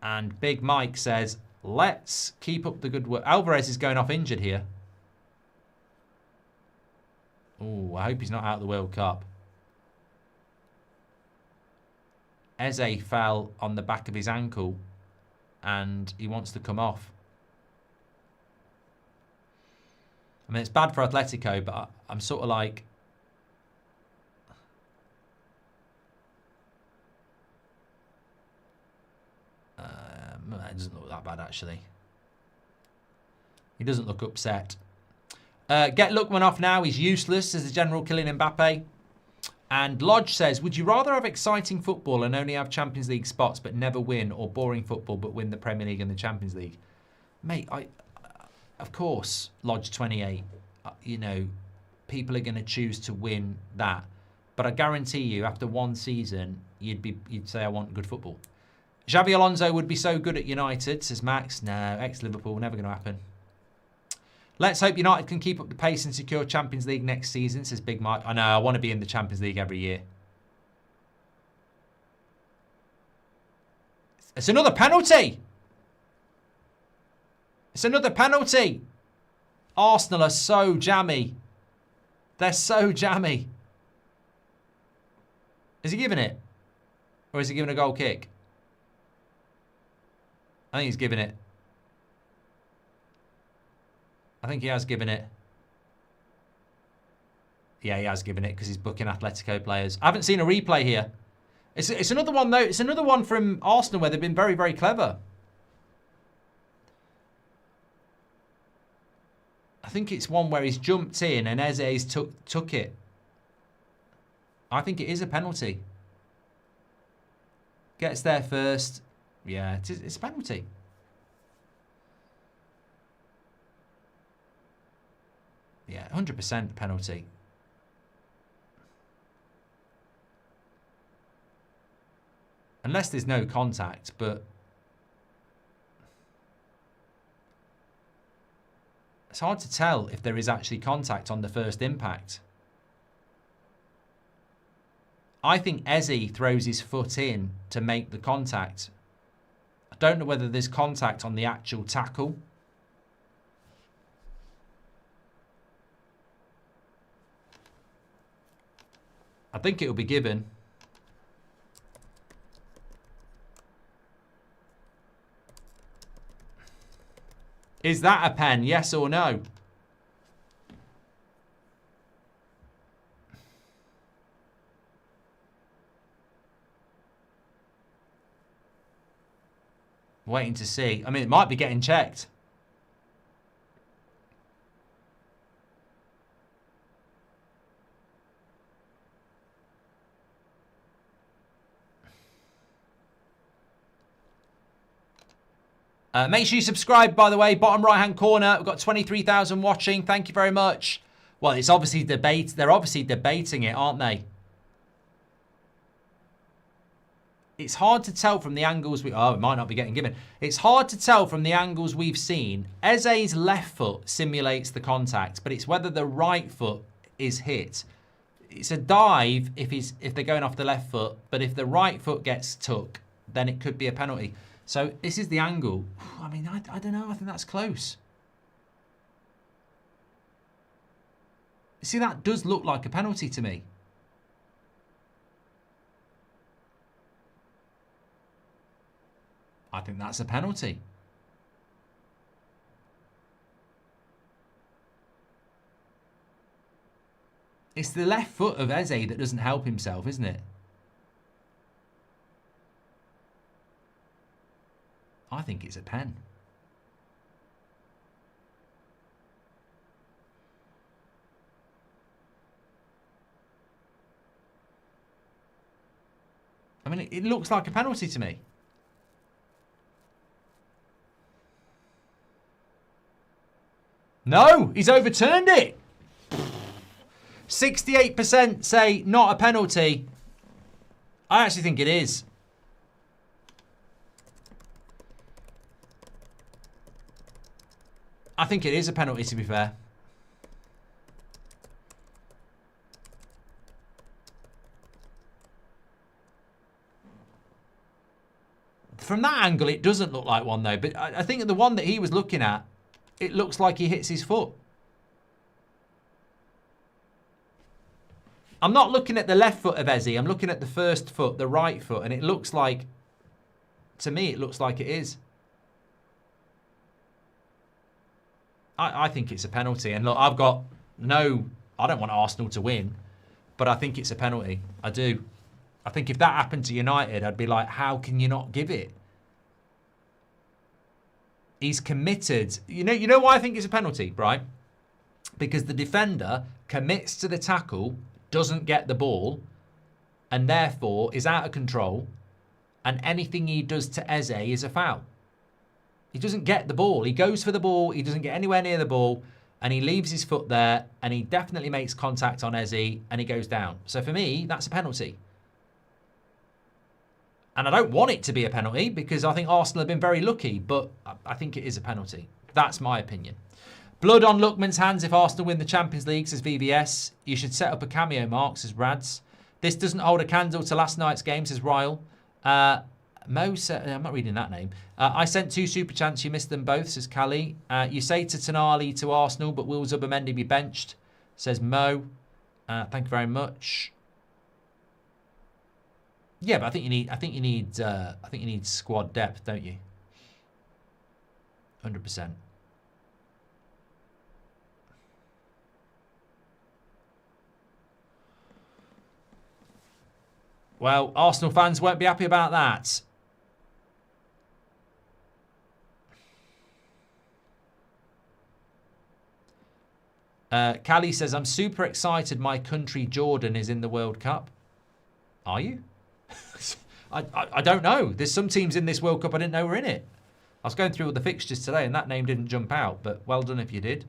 And Big Mike says, let's keep up the good work. Alvarez is going off injured here. Oh, I hope he's not out of the World Cup. Eze fell on the back of his ankle and he wants to come off. I mean, it's bad for Atletico, but I'm sort of like... it doesn't look that bad, actually. He doesn't look upset. Get Lookman off now. He's useless as the general killing Mbappe. And Lodge says, would you rather have exciting football and only have Champions League spots but never win, or boring football but win the Premier League and the Champions League? Mate, of course, Lodge 28, you know, people are going to choose to win that. But I guarantee you, after one season, you'd say I want good football. Xabi Alonso would be so good at United, says Max. No, ex-Liverpool, never going to happen. Let's hope United can keep up the pace and secure Champions League next season, says Big Mike. I know, I want to be in the Champions League every year. It's another penalty. It's another penalty. Arsenal are so jammy. They're so jammy. Is he giving it? Or is he giving a goal kick? I think he's giving it. I think he has given it. Yeah, he has given it because he's booking Atletico players. I haven't seen a replay here. It's another one, though. It's another one from Arsenal where they've been very, very clever. I think it's one where he's jumped in and Eze's took it. I think it is a penalty. Gets there first. Yeah, it's a penalty. Yeah, 100% penalty. Unless there's no contact, but... it's hard to tell if there is actually contact on the first impact. I think Eze throws his foot in to make the contact. I don't know whether there's contact on the actual tackle. I think it will be given. Is that a pen? Yes or no? Waiting to see. I mean, it might be getting checked. Make sure you subscribe, by the way. Bottom right-hand corner. We've got 23,000 watching. Thank you very much. Well, it's obviously debate. They're obviously debating it, aren't they? It's hard to tell from the angles it might not be getting given. It's hard to tell from the angles we've seen. Eze's left foot simulates the contact, but it's whether the right foot is hit. It's a dive if they're going off the left foot, but if the right foot gets took, then it could be a penalty. So this is the angle. I mean, I don't know. I think that's close. See, that does look like a penalty to me. I think that's a penalty. It's the left foot of Eze that doesn't help himself, isn't it? I think it's a pen. I mean, it looks like a penalty to me. No, he's overturned it. 68% say not a penalty. I actually think it is. I think it is a penalty, to be fair. From that angle, it doesn't look like one, though. But I think the one that he was looking at, it looks like he hits his foot. I'm not looking at the left foot of Eze. I'm looking at the first foot, the right foot. And it looks like, to me, it looks like it is. I think it's a penalty. And look, I don't want Arsenal to win. But I think it's a penalty. I do. I think if that happened to United, I'd be like, how can you not give it? He's committed. You know why I think it's a penalty, right? Because the defender commits to the tackle, doesn't get the ball, and therefore is out of control, and anything he does to Eze is a foul. He doesn't get the ball. He goes for the ball. He doesn't get anywhere near the ball, and he leaves his foot there, and he definitely makes contact on Eze, and he goes down. So for me, that's a penalty. And I don't want it to be a penalty because I think Arsenal have been very lucky, but I think it is a penalty. That's my opinion. Blood on Lookman's hands if Arsenal win the Champions League, says VVS. You should set up a cameo mark, says Rads. This doesn't hold a candle to last night's game, says Ryle. Mo said, I'm not reading that name. I sent 2 super chats, you missed them both, says Callie. You say to Tonali to Arsenal, but will Zubimendi be benched, says Mo. Thank you very much. Yeah, but I think you need squad depth, don't you? 100%. Well, Arsenal fans won't be happy about that. Callie says, I'm super excited my country, Jordan, is in the World Cup. Are you? I don't know. There's some teams in this World Cup I didn't know were in it. I was going through all the fixtures today and that name didn't jump out, but well done if you did.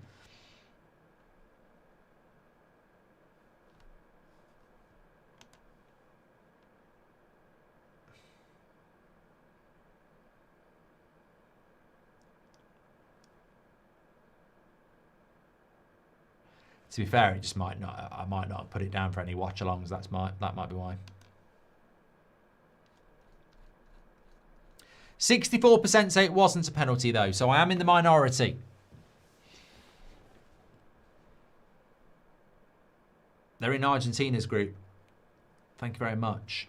To be fair, it just might not. I might not put it down for any watch-alongs. That might be why. 64% say it wasn't a penalty, though, so I am in the minority. They're in Argentina's group. Thank you very much.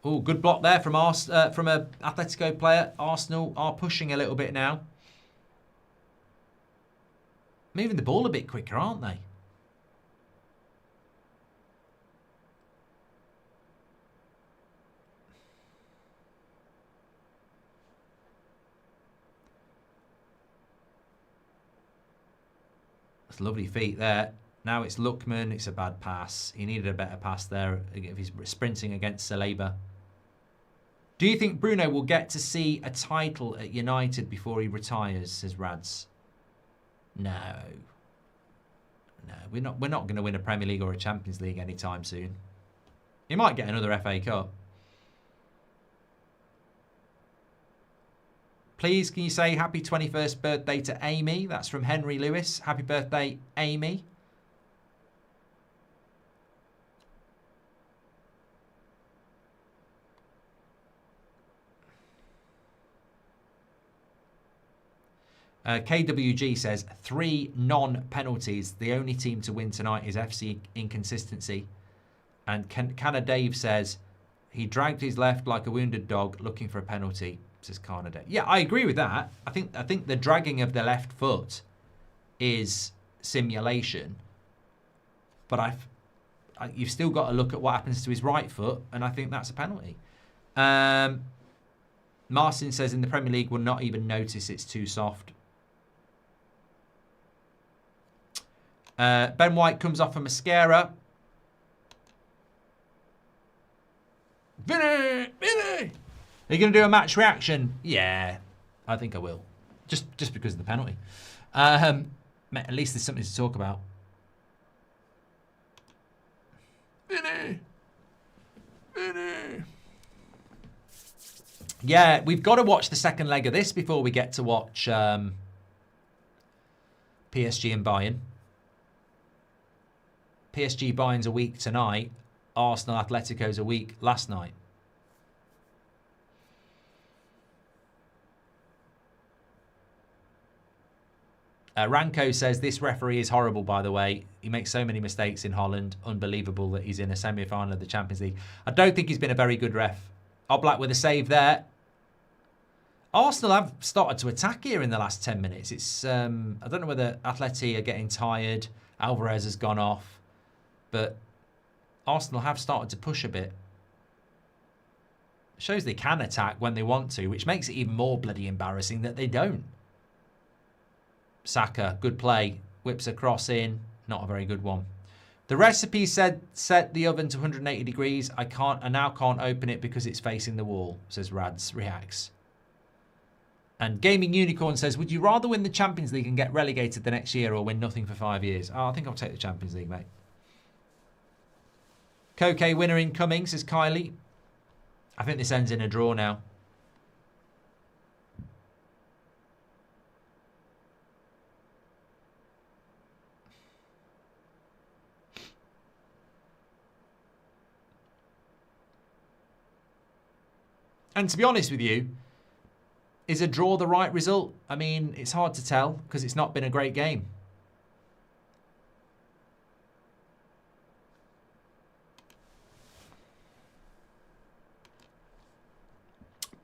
Oh, good block there from a Atletico player. Arsenal are pushing a little bit now. Moving the ball a bit quicker, aren't they? That's lovely feet there. Now it's Lookman. It's a bad pass. He needed a better pass there if he's sprinting against Saliba. Do you think Bruno will get to see a title at United before he retires, says Rads? No. No, we're not going to win a Premier League or a Champions League anytime soon. He might get another FA Cup. Please, can you say happy 21st birthday to Amy? That's from Henry Lewis. Happy birthday, Amy. KWG says 3 non-penalties. The only team to win tonight is FC Inconsistency. And Canna Dave says He dragged his left like a wounded dog looking for a penalty, says Carnaday. Yeah, I agree with that. I think the dragging of the left foot is simulation. But you've still got to look at what happens to his right foot, and I think that's a penalty. Marcin says in the Premier League will not even notice it's too soft. Ben White comes off a mascara. Vinny! Vinny! Are you going to do a match reaction? Yeah, I think I will. Just because of the penalty. At least there's something to talk about. Vinny! Vinny! Yeah, we've got to watch the second leg of this before we get to watch PSG and Bayern. PSG Bayern's a week tonight. Arsenal Atletico's a week last night. Ranko says, this referee is horrible, by the way. He makes so many mistakes in Holland. Unbelievable that he's in a semi-final of the Champions League. I don't think he's been a very good ref. Oblak with a save there. Arsenal have started to attack here in the last 10 minutes. It's I don't know whether Atleti are getting tired. Alvarez has gone off. But Arsenal have started to push a bit. Shows they can attack when they want to, which makes it even more bloody embarrassing that they don't. Saka, good play. Whips a cross in. Not a very good one. The recipe said set the oven to 180 degrees. I now can't open it because it's facing the wall, says Rads Reacts. And Gaming Unicorn says, would you rather win the Champions League and get relegated the next year or win nothing for 5 years? Oh, I think I'll take the Champions League, mate. Koke winner incoming, says Kylie. I think this ends in a draw now. And to be honest with you, is a draw the right result? I mean, it's hard to tell because it's not been a great game.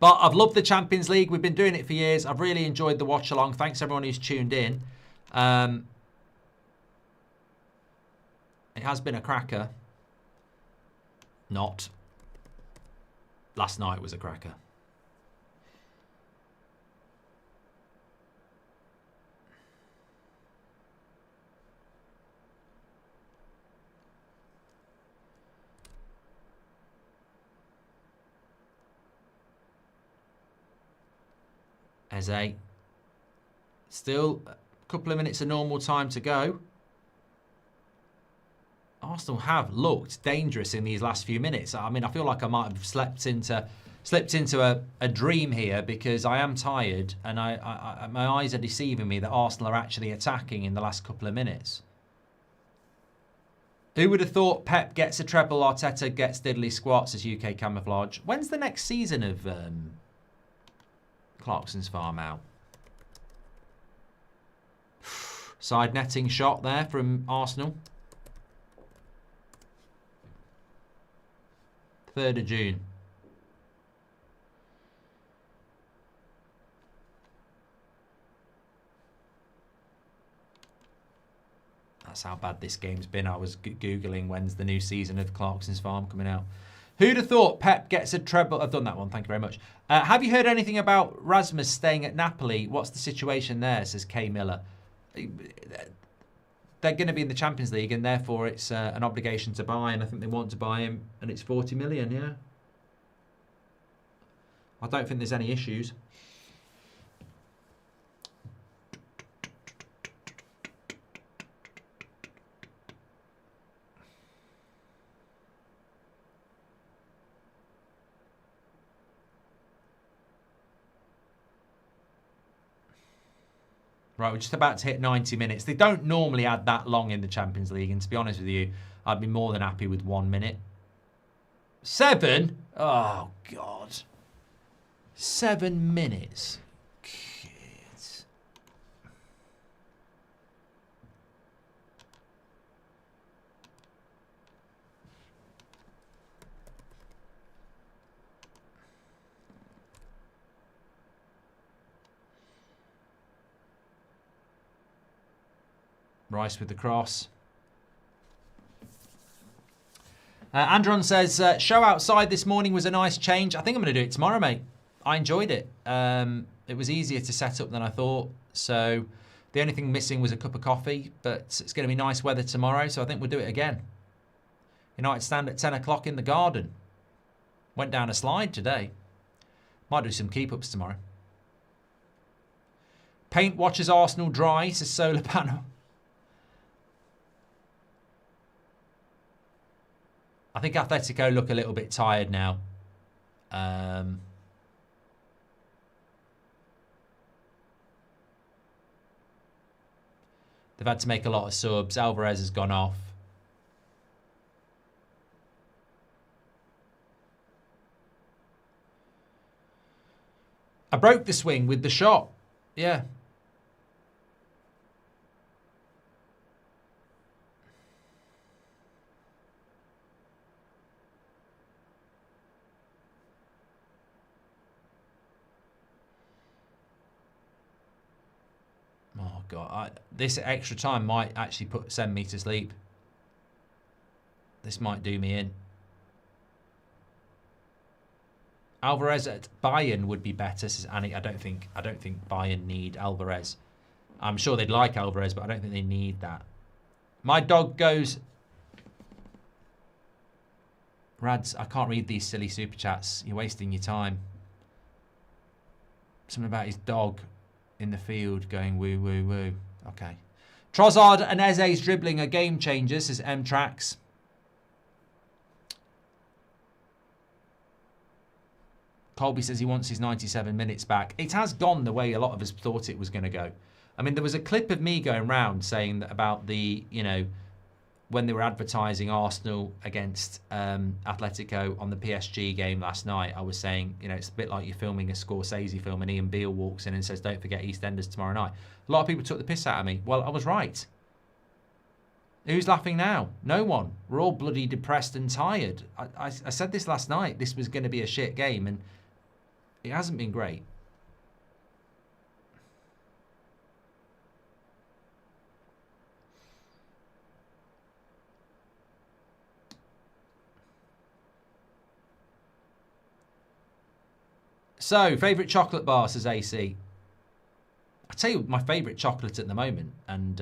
But I've loved the Champions League. We've been doing it for years. I've really enjoyed the watch along. Thanks everyone who's tuned in. It has been a cracker. Not. Last night was a cracker. Eze. Still a couple of minutes of normal time to go. Arsenal have looked dangerous in these last few minutes. I mean, I feel like I might have slipped into a dream here because I am tired and my eyes are deceiving me that Arsenal are actually attacking in the last couple of minutes. Who would have thought Pep gets a treble, Arteta gets diddly squats as UK Camouflage? When's the next season of Clarkson's Farm out? Side netting shot there from Arsenal. 3rd of June. That's how bad this game's been. I was Googling when's the new season of Clarkson's Farm coming out. Who'd have thought Pep gets a treble? I've done that one. Thank you very much. Have you heard anything about Rasmus staying at Napoli? What's the situation there, says Kay Miller. They're going to be in the Champions League and therefore it's an obligation to buy, and I think they want to buy him and it's 40 million, yeah. I don't think there's any issues. Right, we're just about to hit 90 minutes. They don't normally add that long in the Champions League, and to be honest with you, I'd be more than happy with 1 minute. 7? Oh, God. 7 minutes. Kids. Rice with the cross. Andron says, show outside this morning was a nice change. I think I'm going to do it tomorrow, mate. I enjoyed it. It was easier to set up than I thought. So the only thing missing was a cup of coffee, but it's going to be nice weather tomorrow, so I think we'll do it again. United stand at 10 o'clock in the garden. Went down a slide today. Might do some keep-ups tomorrow. Paint watches Arsenal dry, says Solar Panel. I think Atletico look a little bit tired now. They've had to make a lot of subs. Alvarez has gone off. I broke the swing with the shot. Yeah. Oh, God. This extra time might actually send me to sleep. This might do me in. Alvarez at Bayern would be better, says Annie. I don't think Bayern need Alvarez. I'm sure they'd like Alvarez, but I don't think they need that. My dog goes... Rads, I can't read these silly super chats. You're wasting your time. Something about his dog in the field going woo, woo, woo. Okay. Trossard and Eze's dribbling are game changers, says M-Trax. Colby says he wants his 97 minutes back. It has gone the way a lot of us thought it was going to go. I mean, there was a clip of me going round saying that about the, you know, when they were advertising Arsenal against Atletico on the PSG game last night, I was saying, you know, it's a bit like you're filming a Scorsese film and Ian Beale walks in and says, don't forget EastEnders tomorrow night. A lot of people took the piss out of me. Well, I was right. Who's laughing now? No one. We're all bloody depressed and tired. I said this last night. This was going to be a shit game, and it hasn't been great. So, favourite chocolate bar, says AC. I'll tell you my favourite chocolate at the moment, and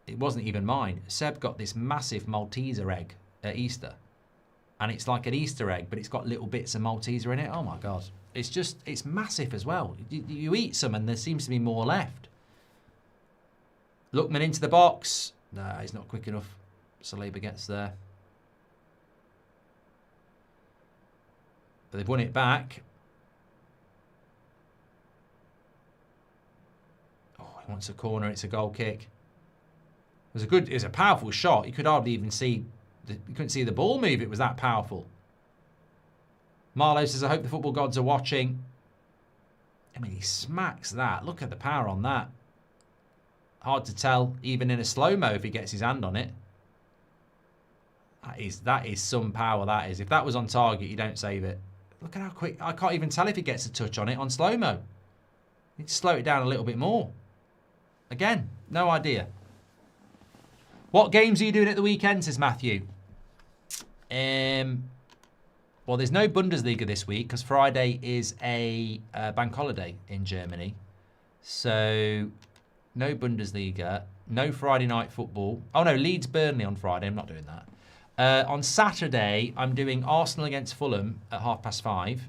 it wasn't even mine. Seb got this massive Malteser egg at Easter. And it's like an Easter egg, but it's got little bits of Malteser in it. Oh, my God. It's massive as well. You eat some and there seems to be more left. Lookman into the box. No, he's not quick enough. Saliba gets there. But they've won it back. Oh, he wants a corner. It's a goal kick. It was a powerful shot. You could hardly even see... You couldn't see the ball move. It was that powerful. Marlowe says, I hope the football gods are watching. I mean, he smacks that. Look at the power on that. Hard to tell, even in a slow-mo, if he gets his hand on it. That is some power, that is. If that was on target, you don't save it. Look at how quick. I can't even tell if he gets a touch on it on slow-mo. Need to slow it down a little bit more. Again, no idea. What games are you doing at the weekend, says Matthew? Well, there's no Bundesliga this week because Friday is a bank holiday in Germany. So, no Bundesliga, no Friday night football. Oh, no, Leeds-Burnley on Friday. I'm not doing that. On Saturday, I'm doing Arsenal against Fulham at 5:30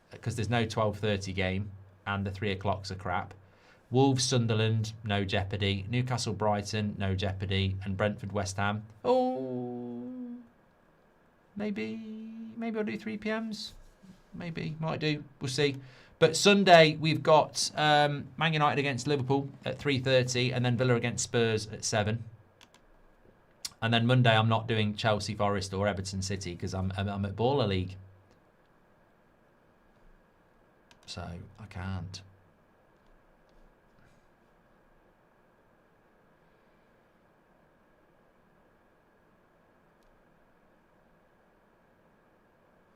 because there's no 12:30 game and the 3 o'clocks are crap. Wolves-Sunderland, no jeopardy. Newcastle-Brighton, no jeopardy. And Brentford-West Ham. Oh, maybe I'll do 3 PMs. Maybe, might do. We'll see. But Sunday, we've got Man United against Liverpool at 3:30 and then Villa against Spurs at 7. And then Monday, I'm not doing Chelsea, Forest or Everton City because I'm at Baller League. So, I can't.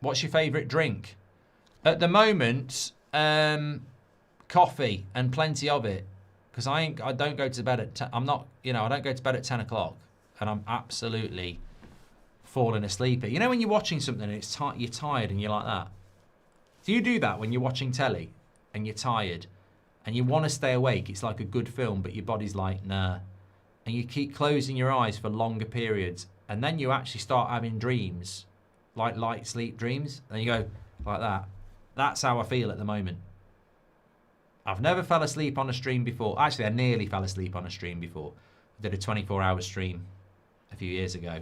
What's your favourite drink? At the moment, coffee and plenty of it. because I don't go to bed at I don't go to bed at 10 o'clock, and I'm absolutely falling asleep. You know when you're watching something and you're tired and you're like that? Do you do that when you're watching telly and you're tired and you want to stay awake? It's like a good film, but your body's like, nah. And you keep closing your eyes for longer periods, and then you actually start having dreams, like light sleep dreams, and you go like that. That's how I feel at the moment. I've never fell asleep on a stream before. Actually, I nearly fell asleep on a stream before. I did a 24-hour stream a few years ago.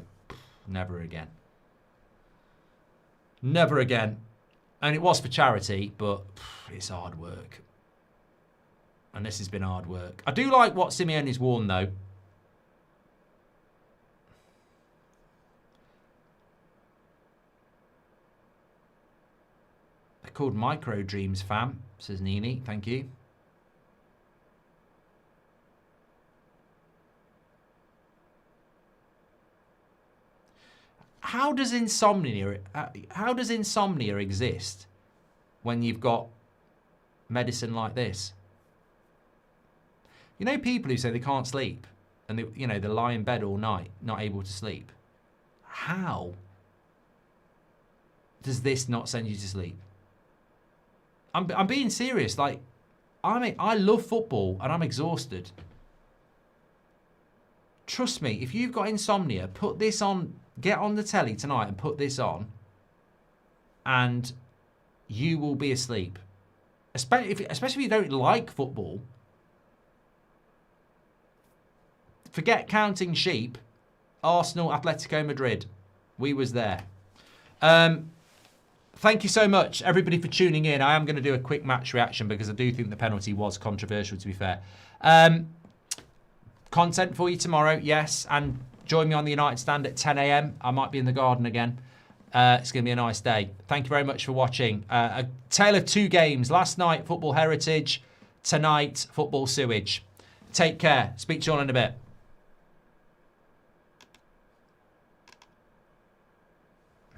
Never again. Never again. And it was for charity, but it's hard work. And this has been hard work. I do like what Simeone's worn, though. They're called Micro Dreams, fam, says Nini. Thank you. How does insomnia exist when you've got medicine like this? You know, people who say they can't sleep and they lie in bed all night, not able to sleep. How does this not send you to sleep? I'm being serious. Like, I love football and I'm exhausted. Trust me, if you've got insomnia, put this on. Get on the telly tonight and put this on, and you will be asleep. Especially if you don't like football. Forget counting sheep. Arsenal, Atletico Madrid. We was there. Thank you so much, everybody, for tuning in. I am going to do a quick match reaction because I do think the penalty was controversial, to be fair. Content for you tomorrow, yes, and join me on the United Stand at 10 a.m. I might be in the garden again. It's going to be a nice day. Thank you very much for watching. A tale of two games. Last night, Football Heritage. Tonight, Football Sewage. Take care. Speak to you all in a bit.